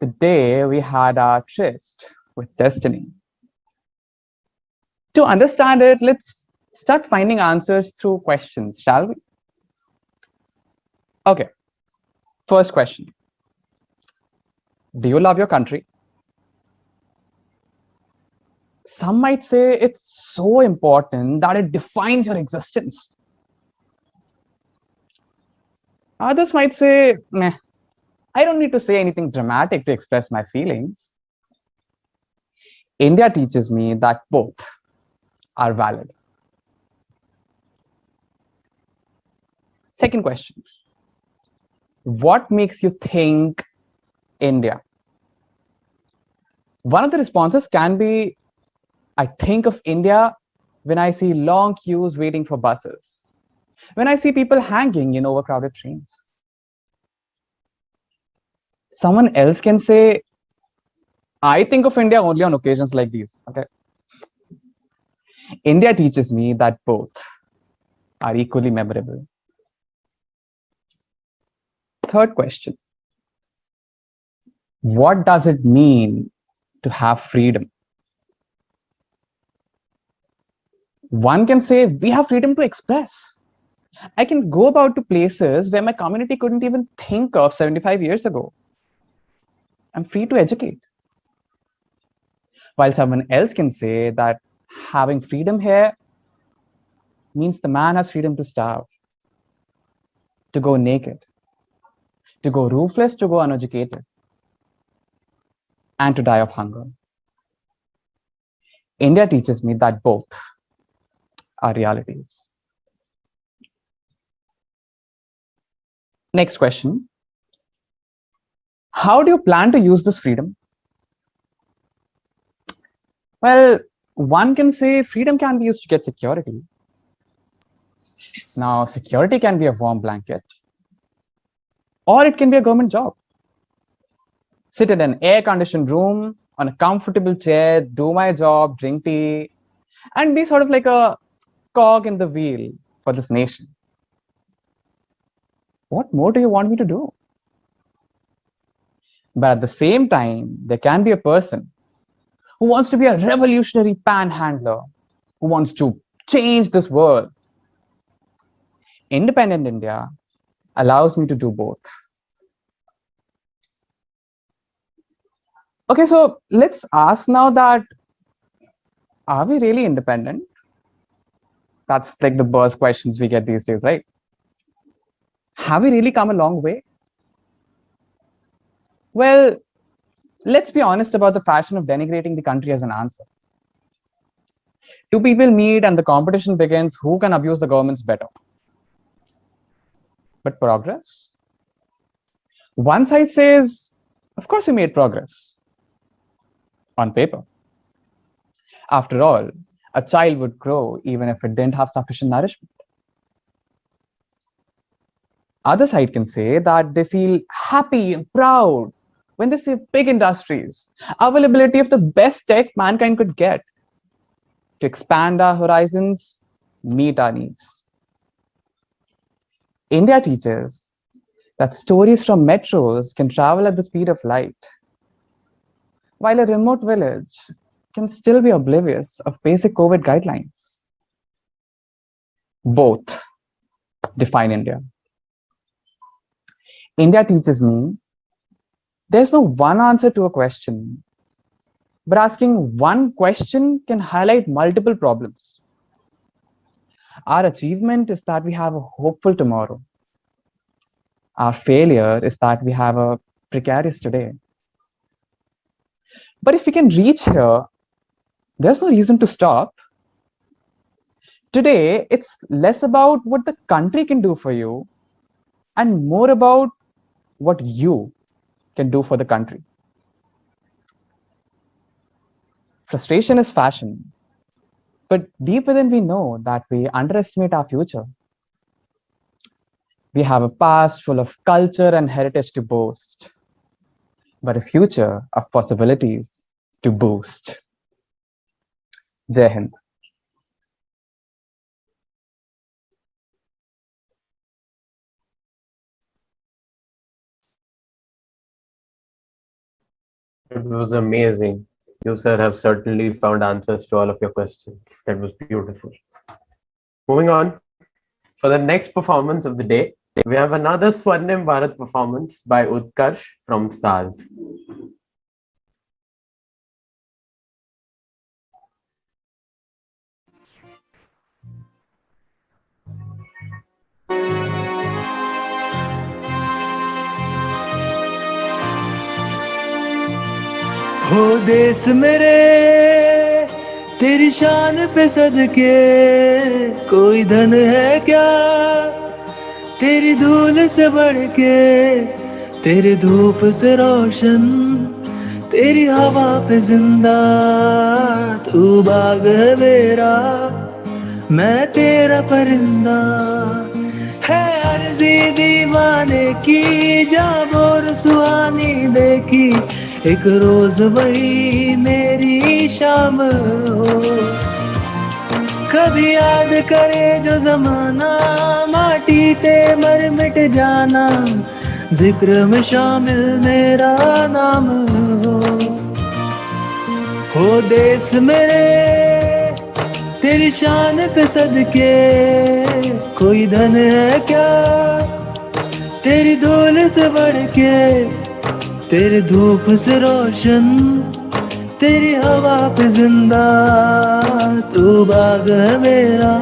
The day we had our tryst with destiny. To understand it, let's start finding answers through questions, shall we? Okay, first question. Do you love your country? Some might say it's so important that it defines your existence. Others might say, meh, I don't need to say anything dramatic to express my feelings. India teaches me that both are valid. Second question. What makes you think India? One of the responses can be, I think of India when I see long queues waiting for buses, when I see people hanging in overcrowded trains. Someone else can say, I think of India only on occasions like these. Okay. India teaches me that both are equally memorable. Third question. What does it mean to have freedom? One can say we have freedom to express. I can go about to places where my community couldn't even think of 75 years ago. I'm free to educate. While someone else can say that having freedom here means the man has freedom to starve, to go naked, to go roofless, to go uneducated, and to die of hunger. India teaches me that both are realities. Next question. How do you plan to use this freedom? Well, one can say freedom can be used to get security. Now, security can be a warm blanket, or it can be a government job. Sit in an air-conditioned room, on a comfortable chair, do my job, drink tea, and be sort of like a cog in the wheel for this nation. What more do you want me to do? But at the same time, there can be a person who wants to be a revolutionary panhandler, who wants to change this world. Independent India allows me to do both. Okay, so let's ask now that, are we really independent? That's like the burst questions we get these days, right? Have we really come a long way? Well, let's be honest about the fashion of denigrating the country as an answer. Two people meet and the competition begins who can abuse the governments better. But progress? One side says, of course we made progress. On paper. After all, a child would grow even if it didn't have sufficient nourishment. Other side can say that they feel happy and proud when they see big industries, availability of the best tech mankind could get to expand our horizons, meet our needs. India teaches that stories from metros can travel at the speed of light, while a remote village can still be oblivious of basic COVID guidelines. Both define India. India teaches me there's no one answer to a question, but asking one question can highlight multiple problems. Our achievement is that we have a hopeful tomorrow. Our failure is that we have a precarious today. But if we can reach here, there's no reason to stop. Today, it's less about what the country can do for you and more about what you can do for the country. Frustration is fashion, but deep within we know that we underestimate our future. We have a past full of culture and heritage to boast, but a future of possibilities to boost. Jai Hind. It was amazing. You, sir, have certainly found answers to all of your questions. That was beautiful. Moving on, for the next performance of the day, we have another Swarnim Bharat performance by Utkarsh from SAZ. हो देश मेरे तेरी शान पे सदके कोई धन है क्या, तेरी धूल से बढ़ के, तेरी धूप से रोशन, तेरी हवा पे जिंदा। तू बाग है मेरा, मैं तेरा परिंदा। है अर्जी दीवाने की, जाबोर सुहानी देखी, एक रोज वही मेरी शाम हो। कभी याद करे जो जमाना, माटी ते मर मिट जाना, जिक्र में शामिल मेरा नाम हो देश मेरे, तेरी शान पे सदके कोई धन है क्या, तेरी धूल से बढ़ के, तेरी धूप से रोशन, तेरी हवा पे जिंदा। तू बाग है मेरा,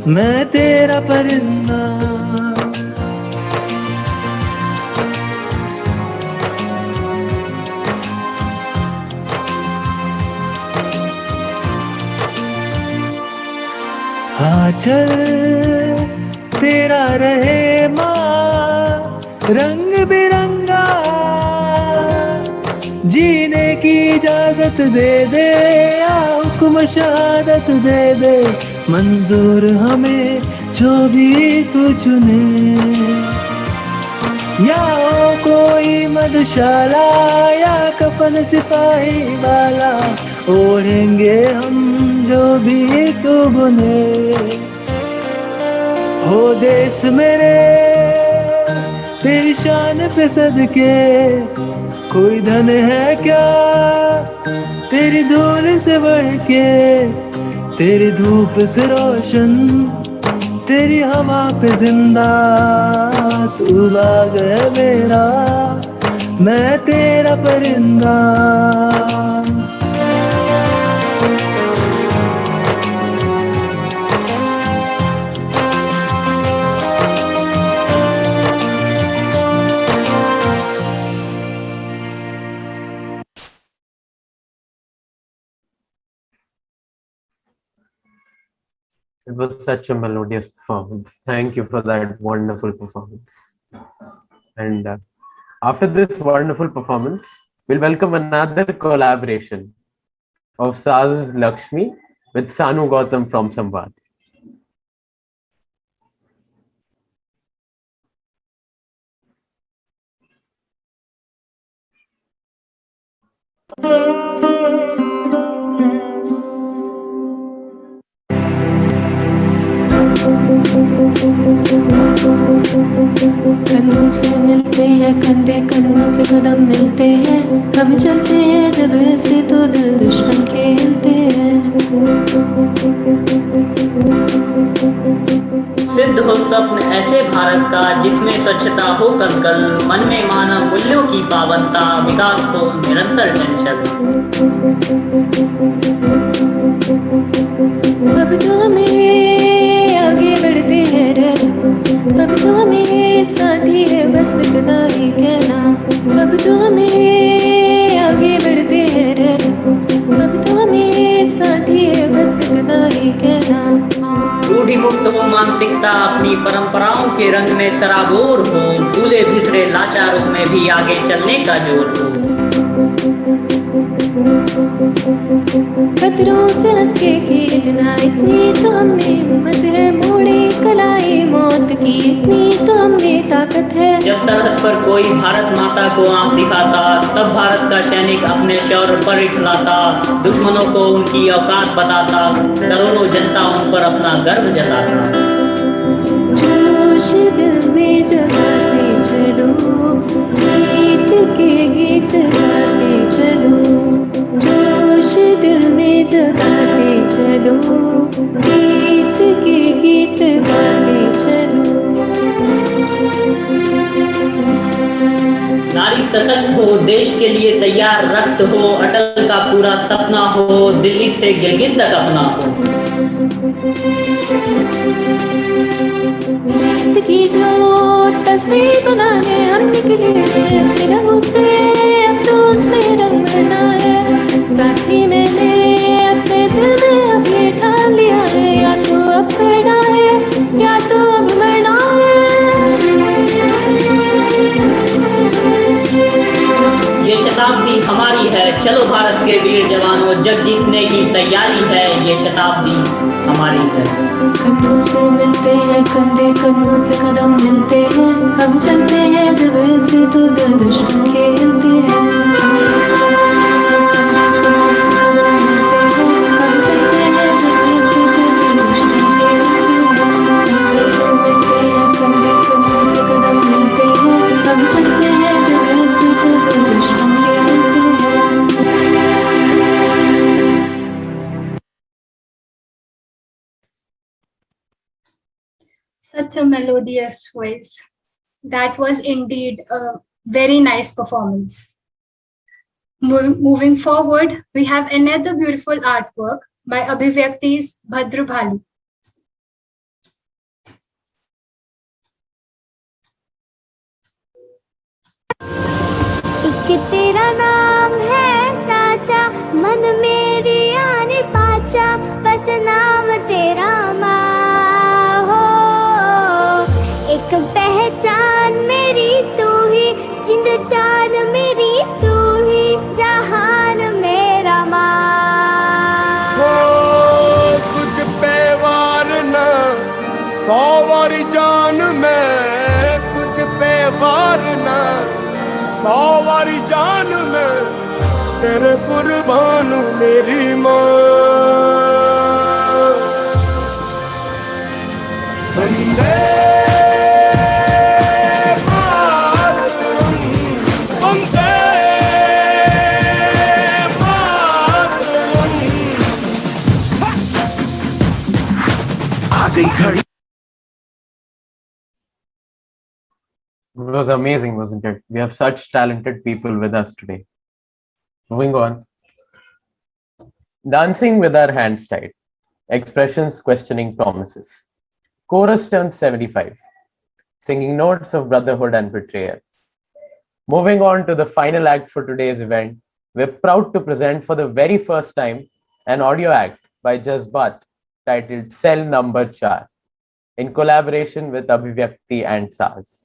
मैं तेरा परिंदा। हाँ चल तेरा रहे माँ रंग बिरंगा, जीने की इजाजत दे दे, या हुक्म शहादत दे दे, मंजूर हमें जो भी तू चुने। या हो कोई मधुशाला, या कफन सिपाही वाला, ओढ़ेंगे हम जो भी तू बुने। हो देश मेरे, तेरी शान पे सदके कोई धन है क्या, तेरी धूल से बढ़ के, तेरी धूप से रोशन, तेरी हवा पे जिंदा। तू बाग है मेरा, मैं तेरा परिंदा। It was such a melodious performance. Thank you for that wonderful performance. And after this wonderful performance, we'll welcome another collaboration of Saz Lakshmi with Sanu Gautam from Samvad. कंधों से मिलते हैं कंधे, कंधों से कदम मिलते हैं, हम चलते हैं जब से तो दिल दुश्मन खेलते हैं। सिद्ध हो स्वप्न ऐसे भारत का जिसमें स्वच्छता हो कलकल, मन में मानव मूल्यों की पावनता, विकास हो निरंतर चंचल। अब तो हमें आगे बढ़ते हैं रहना, अब तो हमें साथी है बस इतना ही कहना। अब तो हमें आगे बढ़ते हैं रहना, अब तो हमें साथी है बस इतना ही कहना। रूढ़ि मुक्त हो मानसिकता अपनी परंपराओं के रंग में सराबोर हो, भूले बिखरे लाचारों में भी आगे चलने का जोर हो। खतरों से हंस के खेलना, इतनी तो हमें हिम्मत है, मोड़े कलाई मौत की इतनी तो हमें ताकत है। जब सरहद पर कोई भारत माता को आंख दिखाता, तब भारत का सैनिक अपने शौर्य पर इठलाता, दुश्मनों को उनकी औकात बताता, करोड़ों जनता उन पर अपना गर्व जताता। जोश दिल में जगाते चलो, जीत के गीत गाते चलो, जोश दिल में जगाते चलो, गीत के गीत गाते चलो। नारी सशक्त हो, देश के लिए तैयार रक्त हो, अटल का पूरा सपना हो, दिल्ली से गिलगित तक अपना हो। जीत की जो तस्वीर बनाने हम निकले हैं, अपने रंगों से अब तो उसमें रंग भरना है। साथी मैंने अपने चलो भारत के वीर जवानों, जग जीतने की तैयारी है, ये शताब्दी हमारी है। कंधों से मिलते हैं कंधे, कदमों से कदम मिलते हैं, हम चलते हैं जब से तो दिल दुश्मन खेलते हैं। कंधों से मिलते हैं कंधे, कदमों से कदम मिलते हैं, हम चलते हैं जब से तो दिल दुश्मन खेलते हैं। कंधों से मिलते हैं कंधे, कदमों से कदम मिलते हैं, हम चलते हैं जब से तो दिल दुश्मन खेलते हैं। Such a melodious voice. That was indeed a very nice performance. Moving forward, we have another beautiful artwork by Abhivyakti's Bhadrabhalu. एक तेरा नाम है साचा, मन मेरी आने पाचा, बस नाम तेरा माँ हो। एक पहचान मेरी तू ही, जिंद जान मेरी तू ही, जहान मेरा माँ हो। तुझ पे वार न 100 वारी जान में, तुझ पे वार न 100 वारी जान में, तेरे कुर्बान मेरी माँ। वंदे मातरम, वंदे मातरम। आ गई घड़ी। It was amazing, wasn't it? We have such talented people with us today. Moving on. Dancing with our hands tied. Expressions questioning promises. Chorus turns 75. Singing notes of brotherhood and betrayal. Moving on to the final act for today's event, we're proud to present for the very first time an audio act by Jazbat titled Cell Number 4 in collaboration with Abhivyakti and Saz.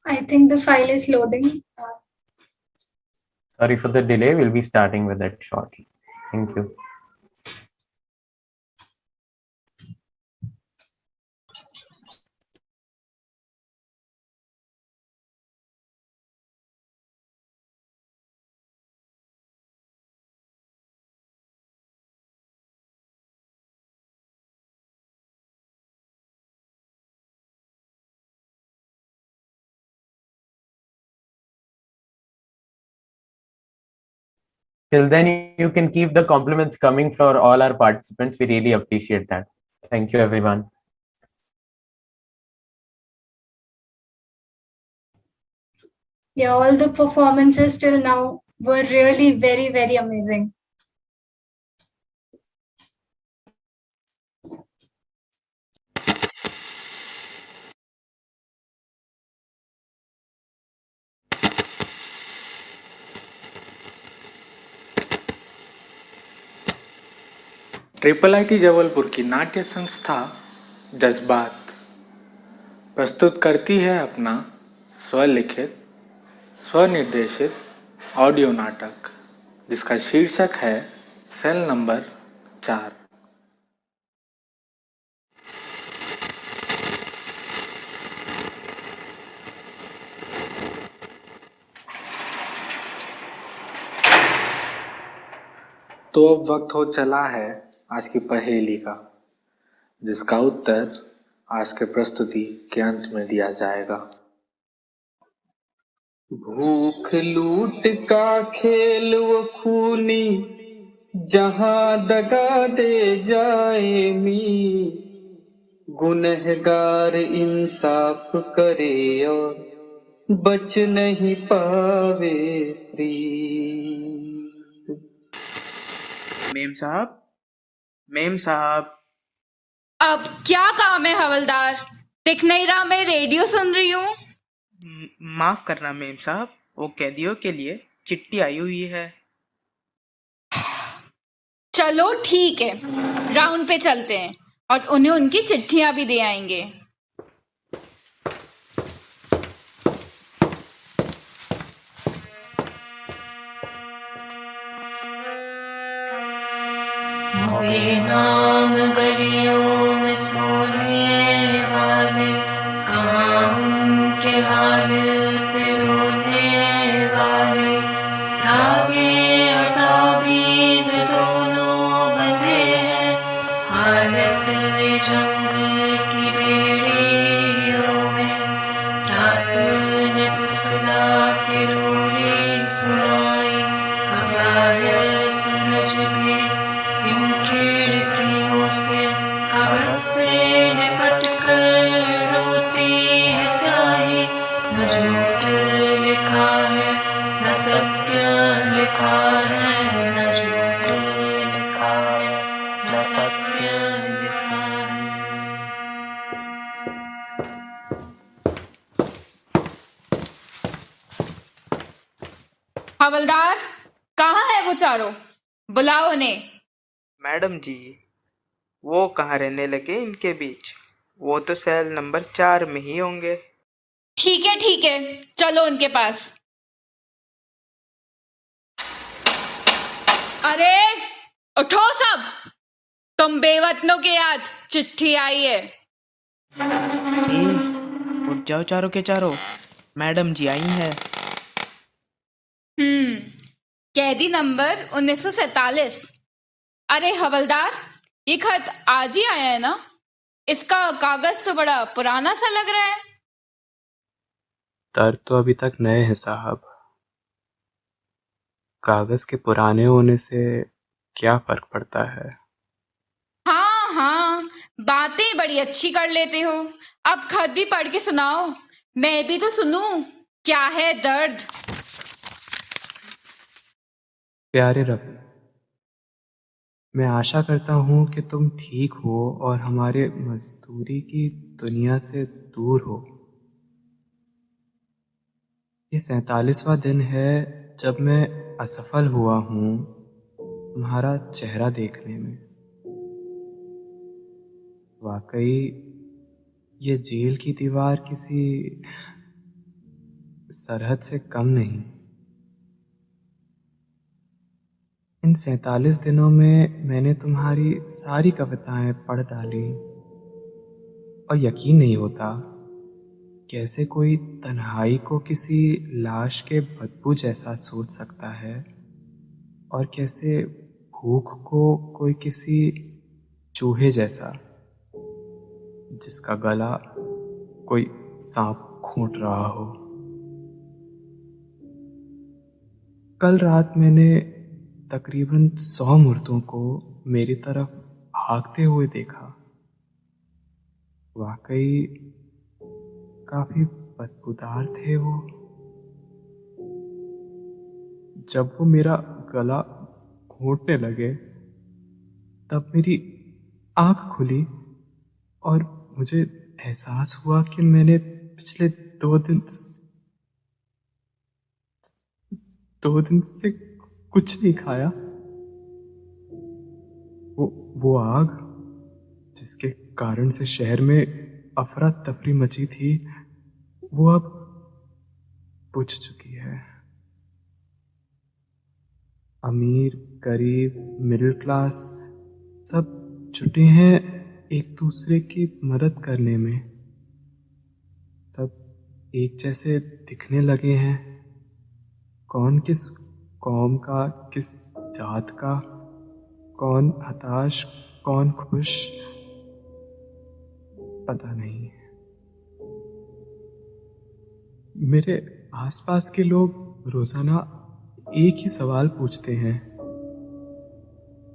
I think the file is loading. Sorry for the delay. We'll be starting with that shortly. Thank you. Till then, you can keep the compliments coming for all our participants. We really appreciate that. Thank you, everyone. Yeah, all the performances till now were really very, very amazing. Triple IT Jabalpur की नाट्य संस्था जज्बात प्रस्तुत करती है अपना स्वलिखित स्वनिर्देशित audio नाटक, जिसका शीर्षक है सेल नंबर 4। तो अब वक्त हो चला है आज की पहेली का, जिसका उत्तर आज के प्रस्तुति के अंत में दिया जाएगा। भूख लूट का खेल वो खूनी, जहां दगा दे जाए मी, गुनहगार इंसाफ करे और बच नहीं पावे प्रीत। मेम साहब अब क्या काम है हवलदार? दिख नहीं रहा मैं रेडियो सुन रही हूँ। माफ करना मेम साहब, वो कैदियों के लिए चिट्ठी आई हुई है। चलो ठीक है, राउंड पे चलते हैं और उन्हें उनकी चिट्ठियां भी दे आएंगे। नाम गलियों में सोने वाले, कहाँ उनके हाल पे रोने वाले। धागे अटाबीज दोनों बंधे हैं, हालत जंग की बेड़ियों में। रात ने फुसला के रोने सुनाई, घबराए सूरज भी इन खिड़कियों से। कागज से लिपट कर रोती है स्याही, न झूठ लिखा है न सत्य लिखा है, न झूठ लिखा है न सत्य लिखा है। हवलदार, कहाँ है वो चारों? बुलाओ उन्हें। मैडम जी, वो कहाँ रहने लगे इनके बीच, वो तो सेल नंबर 4 में ही होंगे। ठीक है, चलो उनके पास। अरे उठो सब, तुम बेवतनों के याद चिट्ठी आई है। उठ जाओ चारों के चारों, मैडम जी आई हैं। कैदी नंबर 1947। अरे हवलदार, ये खत आज ही आया है ना? इसका कागज तो बड़ा पुराना सा लग रहा है। दर्द तो अभी तक नए हैं साहब। कागज के पुराने होने से क्या फर्क पड़ता है? हाँ, बातें बड़ी अच्छी कर लेते हो। अब खत भी पढ़ के सुनाओ, मैं भी तो सुनूं क्या है दर्द। प्यारे रब, मैं आशा करता हूँ कि तुम ठीक हो और हमारे मजदूरी की दुनिया से दूर हो। ये 47वां दिन है जब मैं असफल हुआ हूँ तुम्हारा चेहरा देखने में। वाकई ये जेल की दीवार किसी सरहद से कम नहीं। इन 47 दिनों में मैंने तुम्हारी सारी कविताएं पढ़ डाली और यकीन नहीं होता कैसे कोई तन्हाई को किसी लाश के बदबू जैसा सोच सकता है और कैसे भूख को कोई किसी चूहे जैसा जिसका गला कोई सांप घोंट रहा हो। कल रात मैंने तकरीबन 100 मुर्दों को मेरी तरफ भागते हुए देखा। वाकई काफी बदबूदार थे वो। जब वो मेरा गला घोंटने लगे तब मेरी आंख खुली और मुझे एहसास हुआ कि मैंने पिछले 2 दिन से कुछ नहीं खाया। वो आग जिसके कारण से शहर में अफरा तफरी मची थी, वो अब बुझ चुकी है। अमीर, गरीब, मिडिल क्लास सब जुटे हैं एक दूसरे की मदद करने में। सब एक जैसे दिखने लगे हैं। कौन किस कौम का, किस जात का, कौन हताश कौन खुश, पता नहीं। मेरे आसपास के लोग रोजाना एक ही सवाल पूछते हैं।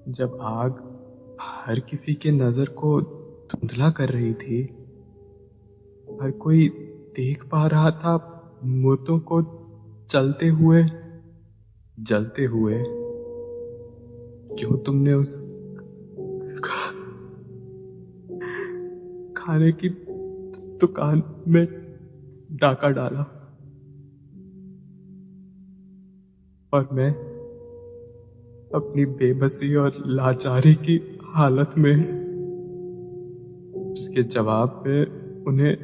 जब आग हर किसी के नजर को धुंधला कर रही थी। हर कोई देख पा रहा था मूर्तों को चलते हुए, जलते हुए। क्यों तुमने उस खाने की दुकान में डाका डाला और मैं अपनी बेबसी और लाचारी की हालत में उसके जवाब में उन्हें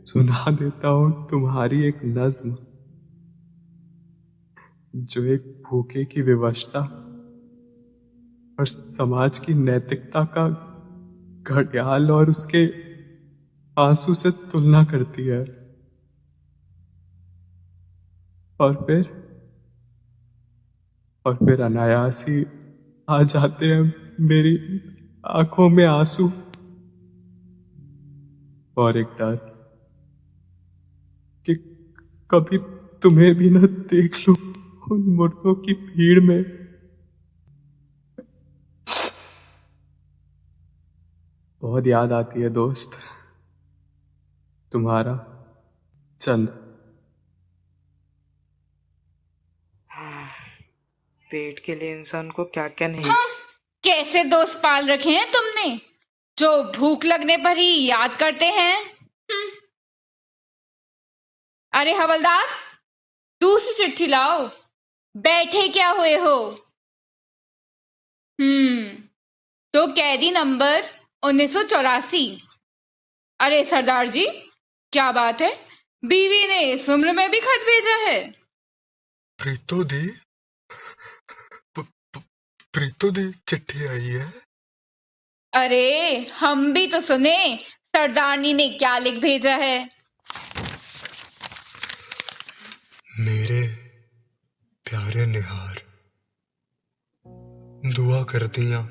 सुना देता हूं तुम्हारी एक नज्म, जो एक भूखे की विवशता और समाज की नैतिकता का घड़ियाल और उसके आंसू से तुलना करती है। और फिर अनायास ही आ जाते हैं मेरी आंखों में आंसू और एक डर कि कभी तुम्हें भी न देख लूं उन मुर्दों की भीड़ में। बहुत याद आती है दोस्त, तुम्हारा चंद। पेट के लिए इंसान को क्या क्या नहीं। कैसे दोस्त पाल रखे हैं तुमने जो भूख लगने पर ही याद करते हैं। अरे हवलदार, दूसरी चिट्ठी लाओ। बैठे क्या हुए हो? तो कैदी नंबर 1984। अरे सरदार जी, क्या बात है? बीवी ने इस उम्र में भी खत भेजा है। प्रीतो दी चिट्ठी आई है। अरे हम भी तो सुने सरदारनी ने क्या लिख भेजा है। मेरे प्यारे निहार, दुआ करदियां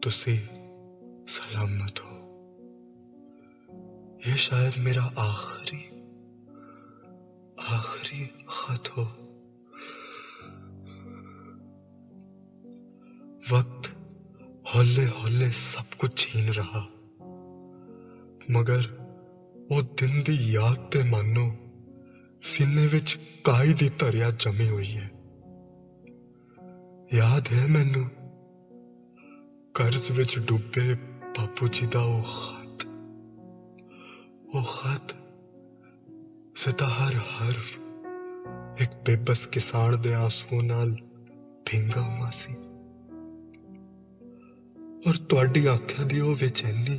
तुसी सलामत हो। ये शायद मेरा आखिरी खत हो। वक्त हौले हौले सब कुछ छीन रहा, मगर वो दिन दी याद ते मानो सीने विच काई दी धरिया जमी हुई है। याद है मैनू कर्ज विच डूबे बापू जी दा वो खत सिदा हर हरफ एक बेबस किसान दे आंसू नाल भींगा हुआ सी। और तुहाडी आंखां दी वो बेचैनी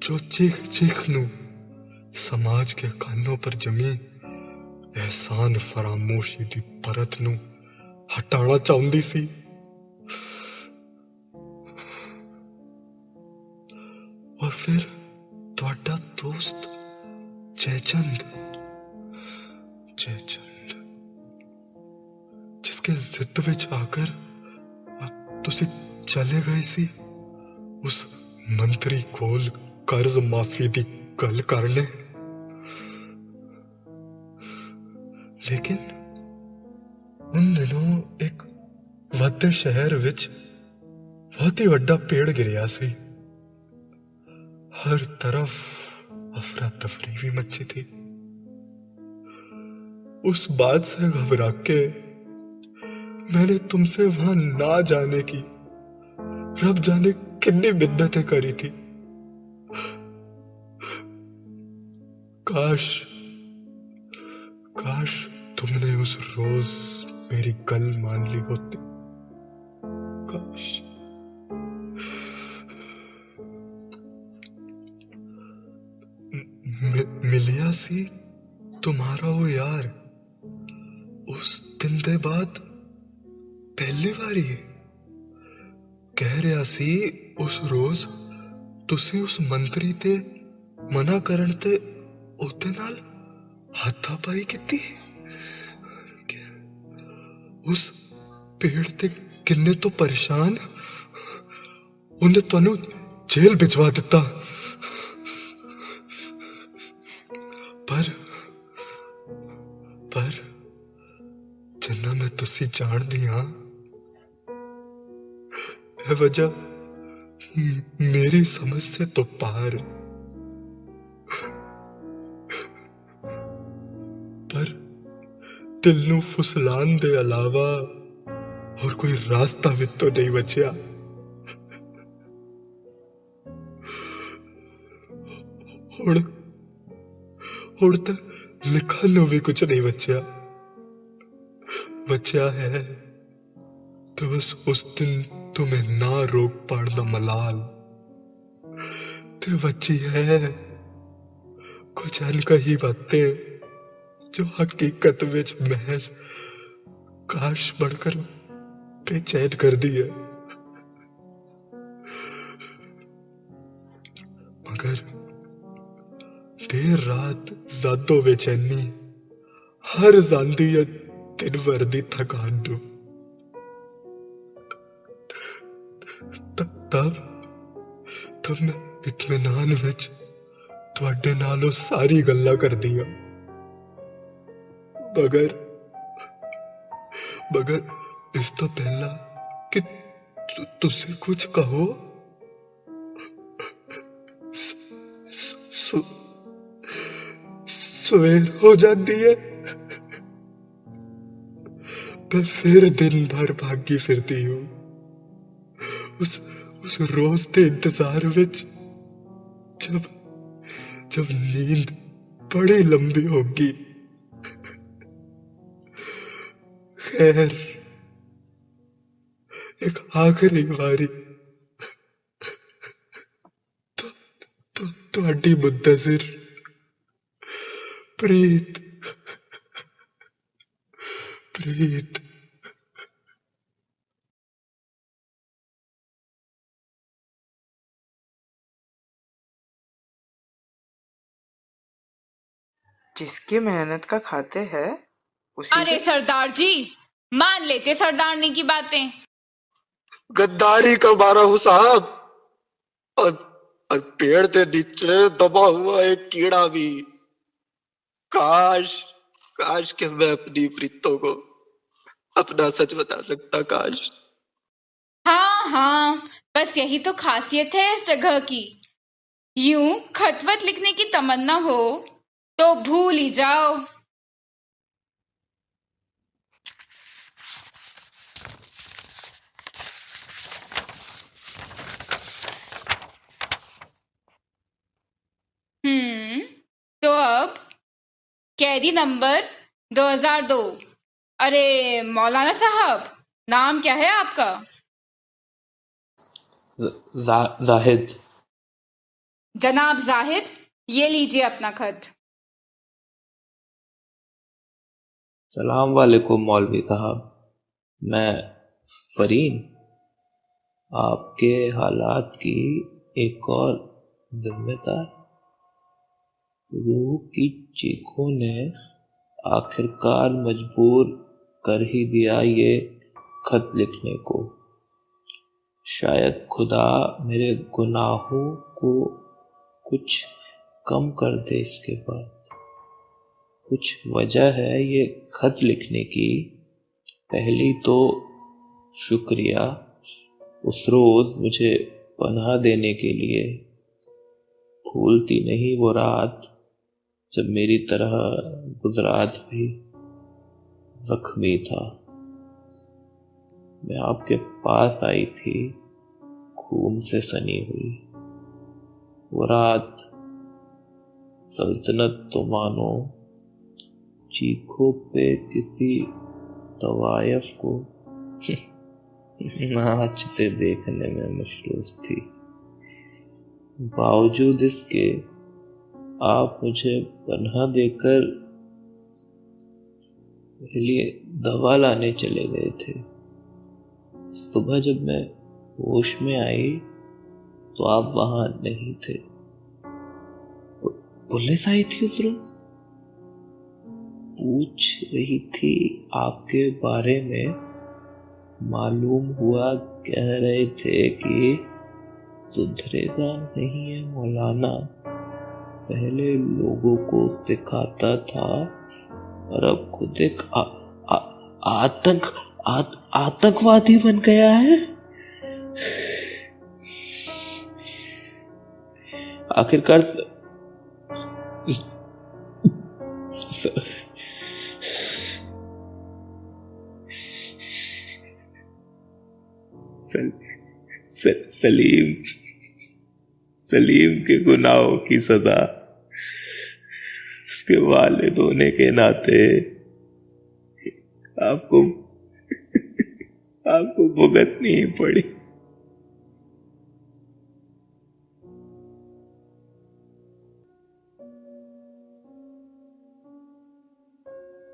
जो चीख चीख नू समाज के कानों पर जमी एहसान फरामोशी दी परत नू हटाना चाहुंदी सी। और फिर तुहाडा दोस्त जयचंद, जिसके जिद विच आकर तुसी चले गए सी उस मंत्री कोल कर्ज माफी दी गल करने। लेकिन उन दिनों एक वड्डे शहर विच बहुत ही वड्डा पेड़ गिरिया सी। हर तरफ अफरा तफरी भी मची थी। उस बात से घबरा के मैंने तुमसे वहां ना जाने की रब जाने कितनी बिद्दतें करी थी। काश तुमने उस रोज मेरी गल मान ली होती। काश। मिलिया सी तुम्हारा वो यार उस दिन दे बाद पहली बारी कह रहा सी उस रोज तुसी उस मंत्री ते मना करन ते ओते नाल हाथापाई कीती। उस पेड़ ते किन्ने तो परेशान उन्हें तुहानू जेल भिजवा दिता। पर जिन्ना मैं तुसी जानदी हां, मेरी समझ से तो पार है। पर दिल नू फुसलान दे अलावा और कोई रास्ता भी तो नहीं बचा। हुण तो लिखण नू भी कुछ नहीं बचा। बचा है तो बस उस दिन तुम्हें ना रोक पाड़दा मलाल। ते बची है कुछ अनकही बातें जो हकीकत विच महज काश बढ़कर बेचैन कर दी है। मगर देर रात ज़ादो बेचैनी हर जांदी है दिन भर दी थकान नू। तब मैं इत्मीनान विच तुहाडे नालों सारी गल्लां कर दियां। मगर इस तो पहला कि तुसी कुछ कहो सवेर हो जाती है। मैं फिर दिन भर भागी फिरती हूँ उस रोज के इंतजार विच जब नींद बड़ी लंबी होगी। खैर एक आखिरी बारी तुहाडी मुंतज़िर प्रीत। जिसकी मेहनत का खाते हैं उसी अरे सरदार जी, मान लेते सरदारनी की बातें। गद्दारी का मारा हूं साहब। और पेड़ के नीचे दबा हुआ एक कीड़ा भी। काश कि मैं अपनी प्रीतों को अपना सच बता सकता। काश। हाँ, बस यही तो खासियत है इस जगह की। यूं खतवत लिखने की तमन्ना हो तो भूल ही जाओ। तो अब कैदी नंबर 2002। अरे मौलाना साहब, नाम क्या है आपका? जाहिद। जनाब जाहिद, ये लीजिए अपना खत। सलाम वालेकुम मौलवी साहब, मैं फरीन आपके हालात की एक और जिम्मेदार। रूह की चीखों ने आखिरकार मजबूर कर ही दिया ये खत लिखने को। शायद खुदा मेरे गुनाहों को कुछ कम कर दे इसके बाद। कुछ वजह है ये खत लिखने की। पहली तो शुक्रिया उस रोज मुझे पनाह देने के लिए। भूलती नहीं वो रात जब मेरी तरह गुजरात भी जख्मी था। मैं आपके पास आई थी खून से सनी हुई। वो रात सल्तनत तो मानो चीखों पे किसी तवायफ को नाचते देखने में मशरूफ थी। बावजूद इसके आप मुझे पनाह देकर मेरे लिए दवा लाने चले गए थे। सुबह जब मैं होश में आई तो आप वहां नहीं थे। पुलिस आई थी उस रोज, पूछ रही थी आपके बारे में। मालूम हुआ कह रहे थे कि सुधरेगा नहीं है मौलाना। पहले लोगों को सिखाता था और अब खुद एक आतंकवादी बन गया है। आखिरकार सलीम के गुनाहों की सजा उसके वालिद होने के नाते आपको भुगतनी ही पड़ी।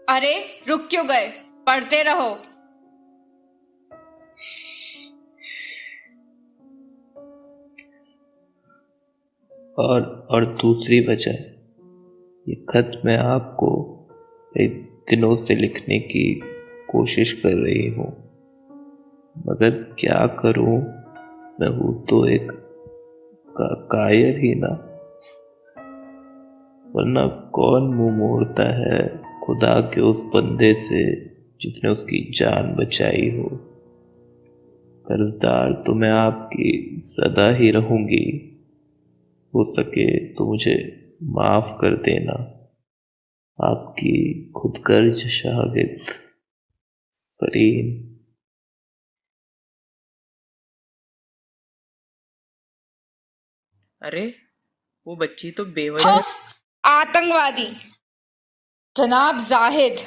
अरे रुक क्यों गए? पढ़ते रहो। और दूसरी वजह, ये खत मैं आपको कई दिनों से लिखने की कोशिश कर रही हूँ, मगर क्या करूँ, मैं हूँ तो एक कायर ही ना, वरना कौन मुंह मोड़ता है खुदा के उस बंदे से जिसने उसकी जान बचाई हो। कर्जदार तो मैं आपकी सदा ही रहूंगी, हो सके तो मुझे माफ कर देना। आपकी खुदगर्ज शागिर्द फरीन। अरे वो बच्ची तो बेवजह आतंकवादी। जनाब जाहिद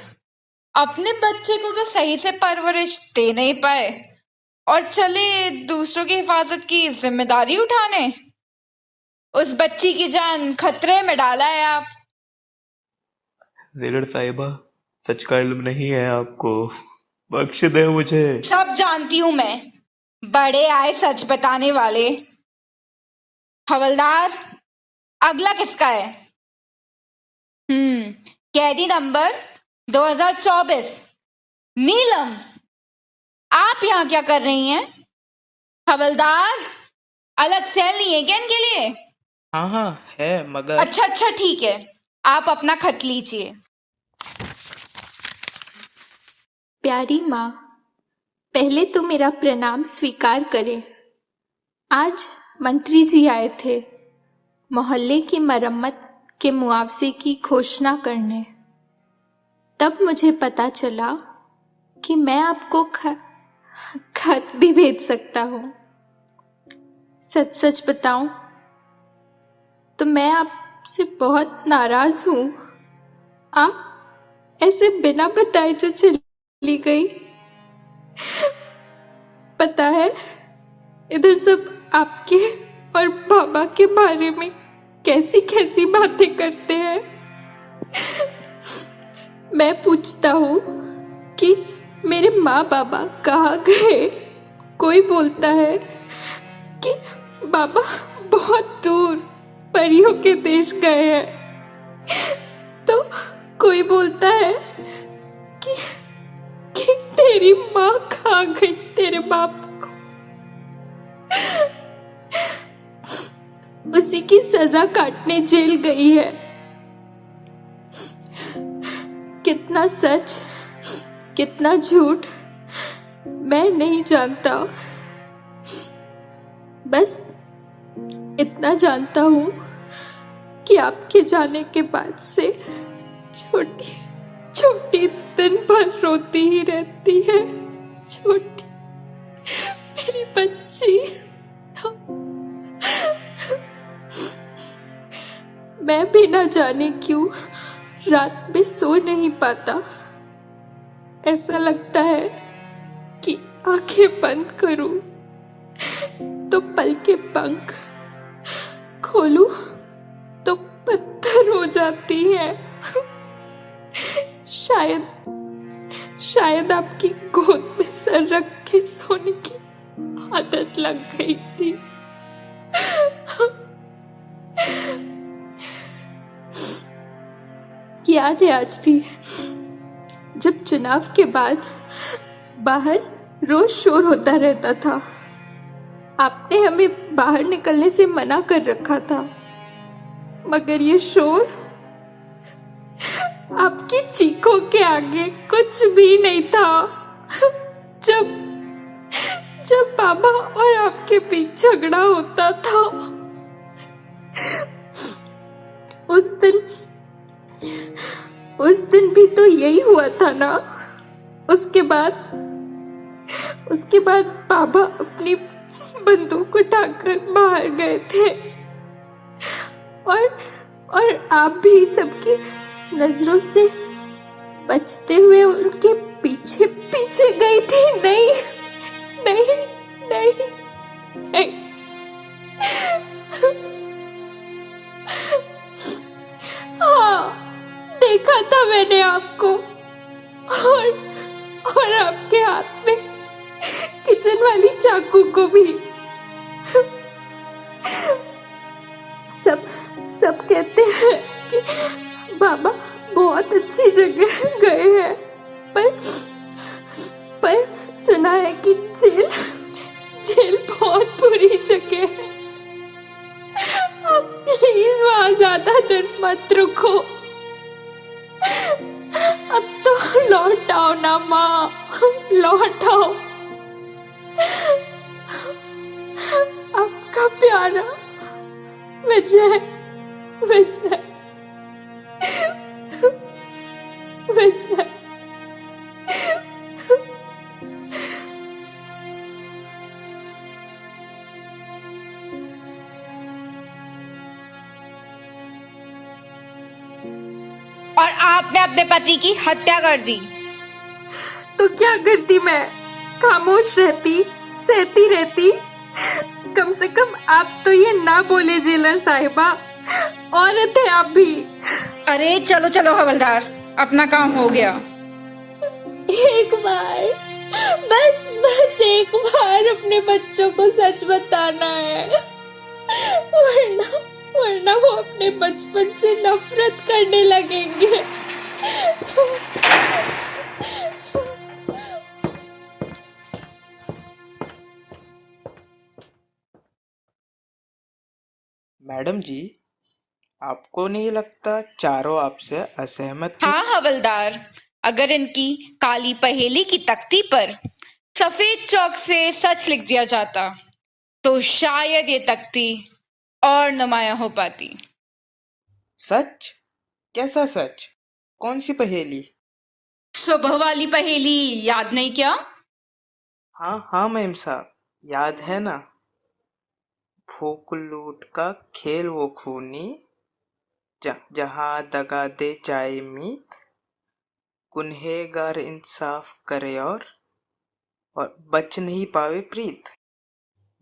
अपने बच्चे को तो सही से परवरिश दे नहीं पाए और चले दूसरों की हिफाजत की जिम्मेदारी उठाने। उस बच्ची की जान खतरे में डाला है आप। जेलर साहिबा, सच का इल्म नहीं है आपको, बख्श दे मुझे। सब जानती हूं मैं, बड़े आए सच बताने वाले। हवलदार, अगला किसका है? कैदी नंबर 2024 नीलम। आप यहाँ क्या कर रही हैं? हवलदार, अलग सेल नहीं है क्या इनके लिए? हाँ है, मगर अच्छा ठीक है, आप अपना खत लीजिए। प्यारी माँ, पहले तो मेरा प्रणाम स्वीकार करें। आज मंत्री जी आए थे मोहल्ले की मरम्मत के मुआवजे की घोषणा करने। तब मुझे पता चला कि मैं आपको खत भी भेज सकता हूँ। सच बताऊं तो मैं आपसे बहुत नाराज हूँ। आप ऐसे बिना बताए जो चली गई। पता है, इधर सब आपके और बाबा के बारे में कैसी बातें करते हैं। मैं पूछता हूँ कि मेरे माँ बाबा कहाँ गए। कोई बोलता है कि बाबा बहुत दूर परियों के देश गए हैं, तो कोई बोलता है कि तेरी माँ खा गई तेरे बाप को। उसी की सजा काटने जेल गई है। कितना सच कितना झूठ मैं नहीं जानता, बस इतना जानता हूँ कि आपके जाने के बाद से छोटी दिन भर रोती ही रहती है। छोटी मेरी बच्ची। मैं भी ना जाने क्यों रात में सो नहीं पाता। ऐसा लगता है कि आंखें बंद करूं तो पल के पंख, खोलूं तो पत्थर हो जाती है। शायद आपकी गोद में सर रख के सोने की आदत लग गई थी। याद है आज भी, जब चुनाव के बाद बाहर रोज शोर होता रहता था। आपने हमें बाहर निकलने से मना कर रखा था, मगर ये शोर आपकी चीखों के आगे कुछ भी नहीं था। जब बाबा और आपके बीच झगड़ा होता था, उस दिन भी तो यही हुआ था ना। उसके बाद बाबा अपनी बंदूक उठाकर बाहर गए थे और आप भी सबकी नजरों से बचते हुए उनके पीछे पीछे गई थी। नहीं नहीं नहीं, नहीं। हाँ, देखा था मैंने आपको और आपके हाथ में किचन वाली चाकू को भी। सब कहते हैं कि बाबा बहुत अच्छी जगह गए हैं, पर सुना है कि जेल बहुत बुरी जगह है। आप प्लीज वहां ज्यादा देर मत रुको। अब तो लौट आओ ना माँ, लौट आओ। आपका प्यारा विजय। और आपने अपने पति की हत्या कर दी। तो क्या करती मैं? खामोश रहती, सहती रहती। कम से कम आप तो ये ना बोले जेलर साहिबा, औरत है आप भी। अरे चलो चलो हवलदार, अपना काम हो गया। एक बार, बस एक बार अपने बच्चों को सच बताना है, वरना वो अपने बचपन से नफरत करने लगेंगे। मैडम जी, आपको नहीं लगता चारों आपसे असहमत थे? हाँ हवलदार, अगर इनकी काली पहेली की तख्ती पर सफेद चौक से सच लिख दिया जाता तो शायद ये तख्ती और नुमाया हो पाती। सच? कैसा सच? कौन सी पहेली? सुबह वाली पहेली याद नहीं क्या? हाँ मैम साहब, याद है ना। भूख लूट का खेल वो खूनी, जहाँ दगा दे जाए मीत, गुनहगार इंसाफ करे और बच नहीं पावे प्रीत।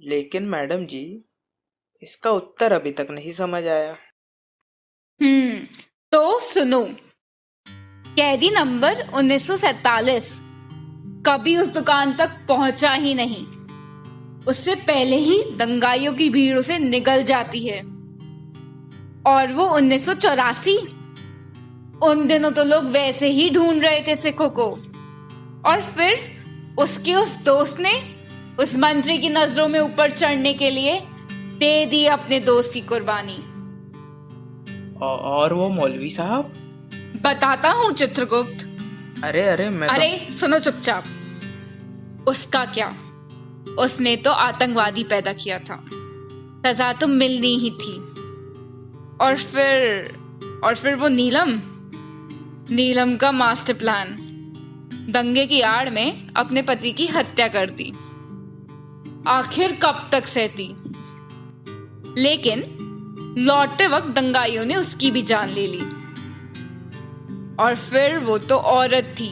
लेकिन मैडम जी, इसका उत्तर अभी तक नहीं समझ आया। तो सुनो। कैदी नंबर 1947 कभी उस दुकान तक पहुंचा ही नहीं। उससे पहले ही दंगाइयों की भीड़ उसे निगल जाती है। और वो 1984, उन दिनों तो लोग वैसे ही ढूंढ रहे थे सिखों को। और फिर उसके उस दोस्त ने उस मंत्री की नजरों में ऊपर चढ़ने के लिए दे दी अपने दोस्त की कुर्बानी। और वो मौलवी साहब? बताता हूँ चित्रगुप्त। अरे सुनो चुपचाप। उसका क्या, उसने तो आतंकवादी पैदा किया था, सजा तो मिलनी ही थी। और फिर वो नीलम का मास्टर प्लान, दंगे की आड़ में अपने पति की हत्या कर दी। आखिर कब तक सहती? लेकिन लौटते वक्त दंगाइयों ने उसकी भी जान ले ली। और फिर वो तो औरत थी।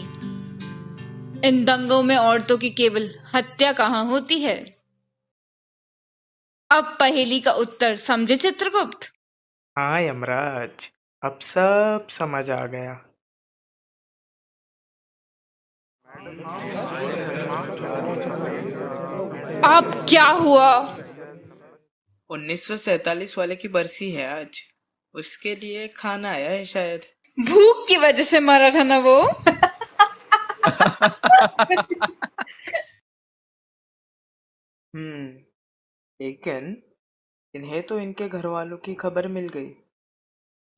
इन दंगों में औरतों की केवल हत्या कहाँ होती है? अब पहेली का उत्तर समझे चित्रगुप्त? हाँ यमराज, अब सब समझ आ गया। अब क्या हुआ? 1947 वाले की बरसी है आज, उसके लिए खाना आया है शायद। भूख की वजह से मरा था ना वो। लेकिन इन्हें तो इनके घर वालों की खबर मिल गई,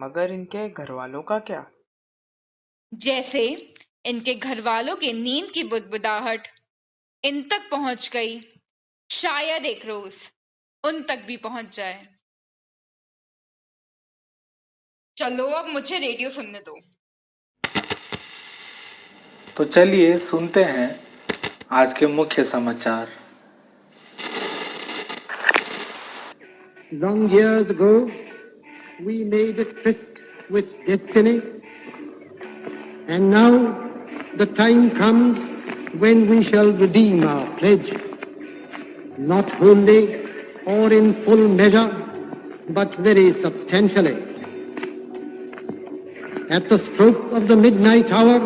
मगर इनके घर वालों का क्या? जैसे इनके घर वालों के नींद की बुदबुदाहट इन तक पहुंच गई, शायद एक रोज उन तक भी पहुंच जाए। चलो अब मुझे रेडियो सुनने दो। तो चलिए सुनते हैं आज के मुख्य समाचार। Long years ago, we made a tryst with destiny, and now the time comes when we shall redeem our pledge, not wholly or in full measure, but very substantially. At the stroke of the midnight hour,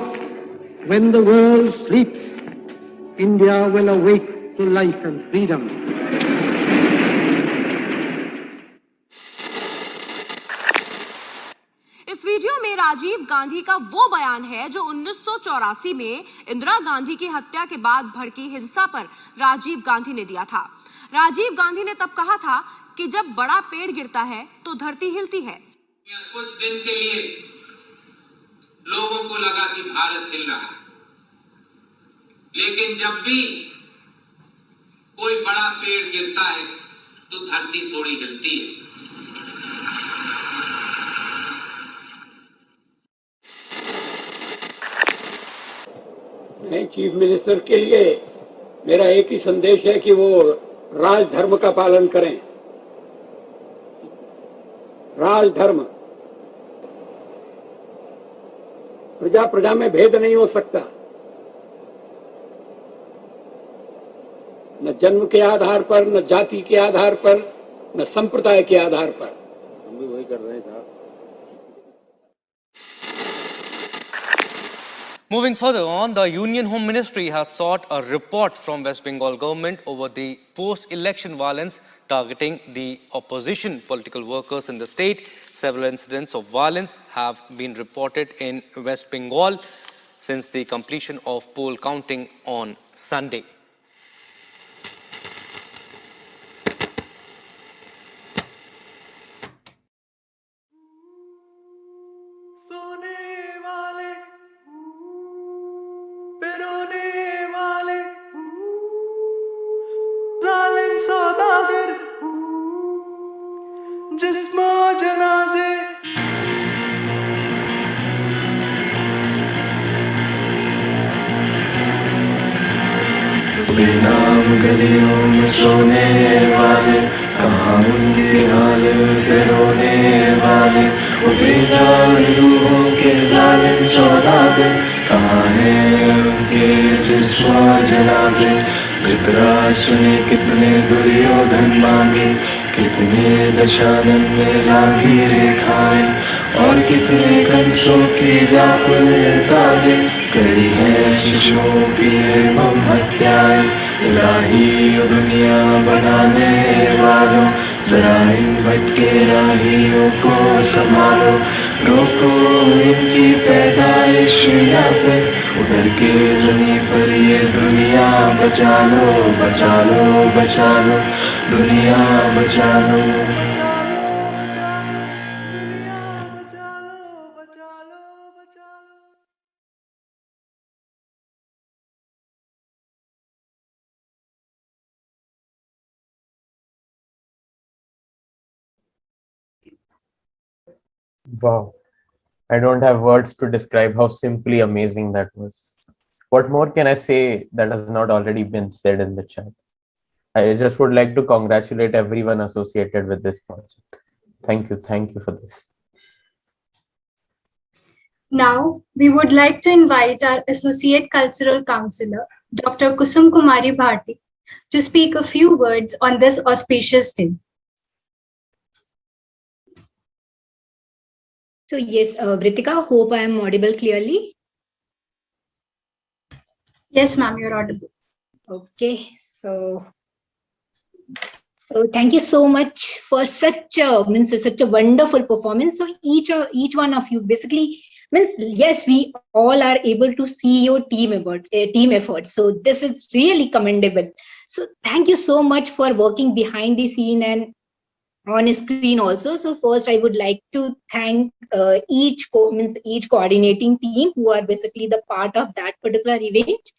when the world sleeps, India will awake to life and freedom. इस video में राजीव गांधी का वो बयान है जो 1984 में इंदिरा गांधी की हत्या के बाद भड़की हिंसा पर राजीव गांधी ने दिया था। राजीव गांधी ने तब कहा था कि जब बड़ा पेड़ गिरता है तो धरती हिलती है। कुछ दिन के लिए लोगों को लगा कि भारत हिल रहा है, लेकिन जब भी कोई बड़ा पेड़ गिरता है तो धरती थोड़ी हिलती है। नए चीफ मिनिस्टर के लिए मेरा एक ही संदेश है कि वो राजधर्म का पालन करें। राजधर्म, प्रजा प्रजा में भेद नहीं हो सकता, न जन्म के आधार पर, न जाति के आधार पर, न संप्रदाय के आधार पर। हम भी वही कर रहे हैं साहब। Moving further on, the Union Home Ministry has sought a report from West Bengal government over the post-election violence targeting the opposition political workers in the state. Several incidents of violence have been reported in West Bengal since the completion of poll counting on Sunday. बेनाम गलियों में सोने वाले, कहाँ उनके हाल पे रोने वाले। वो बेजार रूहों के जालिम सौदागर, कहाँ हैं उनके जिस्म और जनाजे। धृतराष्ट्र ने कितने दुर्योधन मांगे, कितने दशानन में लांघी रेखाएं, और कितने कंसों की व्याकुल तारें करी है शिशुओं की निर्मम हत्याएं। इलाही दुनिया बनाने वालों, जरा इन भटके राहियों को संभालो। रोको इनकी पैदाइश या फिर उतर के जमीन पर ये दुनिया बचा लो, बचा लो, बचा लो, दुनिया बचा लो। Wow. I don't have words to describe how simply amazing that was. What more can I say that has not already been said in the chat? I just would like to congratulate everyone associated with this project. Thank you for this. Now, we would like to invite our Associate Cultural Counselor, Dr. Kusum Kumari Bharti, to speak a few words on this auspicious day. So yes, Vritika, hope I am audible clearly. Yes, ma'am, you're audible. Okay, so thank you so much for such a wonderful performance. So each one of you basically means, yes, we all are able to see your team effort. So this is really commendable. So thank you so much for working behind the scene and on screen also. So first I would like to thank each coordinating team who are basically the part of that particular event.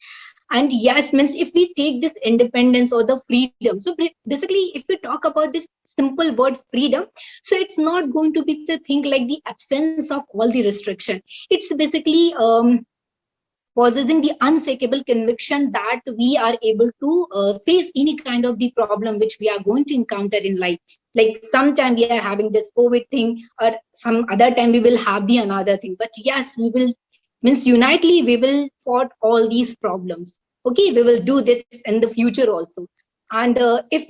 And yes, means if we take this independence or the freedom, so basically if we talk about this simple word freedom, so it's not going to be the thing like the absence of all the restriction. It's basically possessing the unshakable conviction that we are able to face any kind of the problem which we are going to encounter in life. Like sometime we are having this COVID thing, or some other time we will have the another thing. But yes, we will, means unitely we will fought all these problems. Okay, we will do this in the future also. And if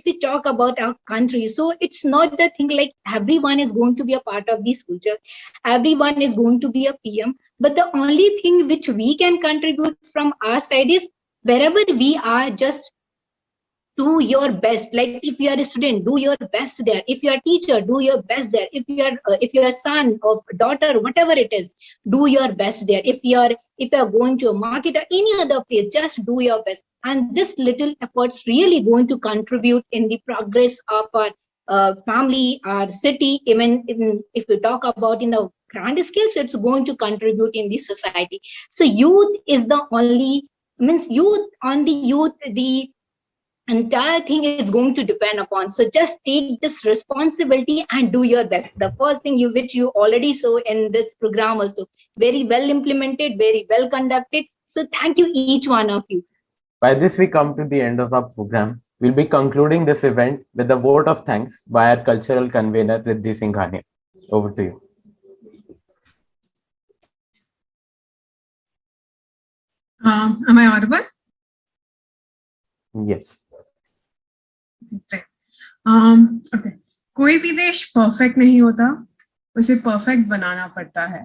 we talk about our country, so it's not the thing like everyone is going to be a part of this future, everyone is going to be a PM, but the only thing which we can contribute from our side is wherever we are, just do your best. Like if you are a student, do your best there. If you are a teacher, do your best there. If you are a son or daughter, whatever it is, do your best there. If you are going to a market or any other place, just do your best. And this little efforts really going to contribute in the progress of our family, our city. Even if we talk about in the grand scale, so it's going to contribute in the society. So youth is the only, means youth, on the youth, the entire thing is going to depend upon. So just take this responsibility and do your best. The first thing which you already saw in this program also, very well implemented, very well conducted. So thank you each one of you. By this, we come to the end of our program. We'll be concluding this event with a vote of thanks by our cultural convener, Riddhi Singhania. Over to you. Am I audible? Yes. Okay. कोई भी देश perfect नहीं होता, उसे perfect बनाना पड़ता है.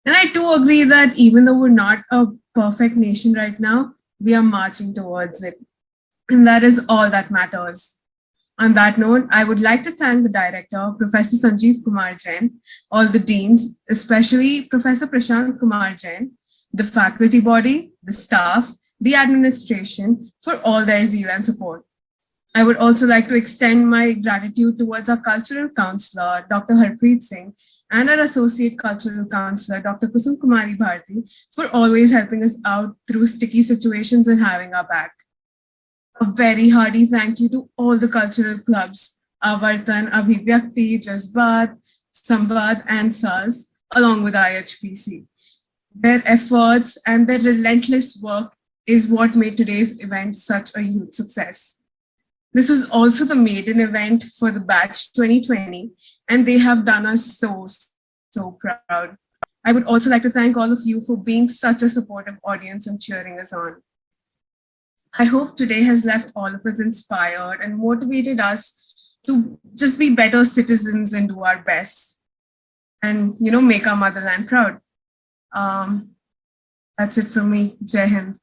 And I too agree that even though we're not a perfect nation right now, we are marching towards it. And that is all that matters. On that note, I would like to thank the director, Professor Sanjeev Kumar Jain, all the deans, especially Professor Prashant Kumar Jain, the faculty body, the staff, the administration for all their zeal and support. I would also like to extend my gratitude towards our cultural counselor, Dr. Harpreet Singh, and our associate cultural counselor, Dr. Kusum Kumari Bharti, for always helping us out through sticky situations and having our back. A very hearty thank you to all the cultural clubs, Avartan, Abhivyakti, Jazbat, Samvad, and SAS, along with IHPC. Their efforts and their relentless work is what made today's event such a huge success. This was also the maiden event for the batch 2020, and they have done us so proud. I would also like to thank all of you for being such a supportive audience and cheering us on. I hope today has left all of us inspired and motivated us to just be better citizens and do our best and, make our motherland proud. That's it from me. Jai Hind.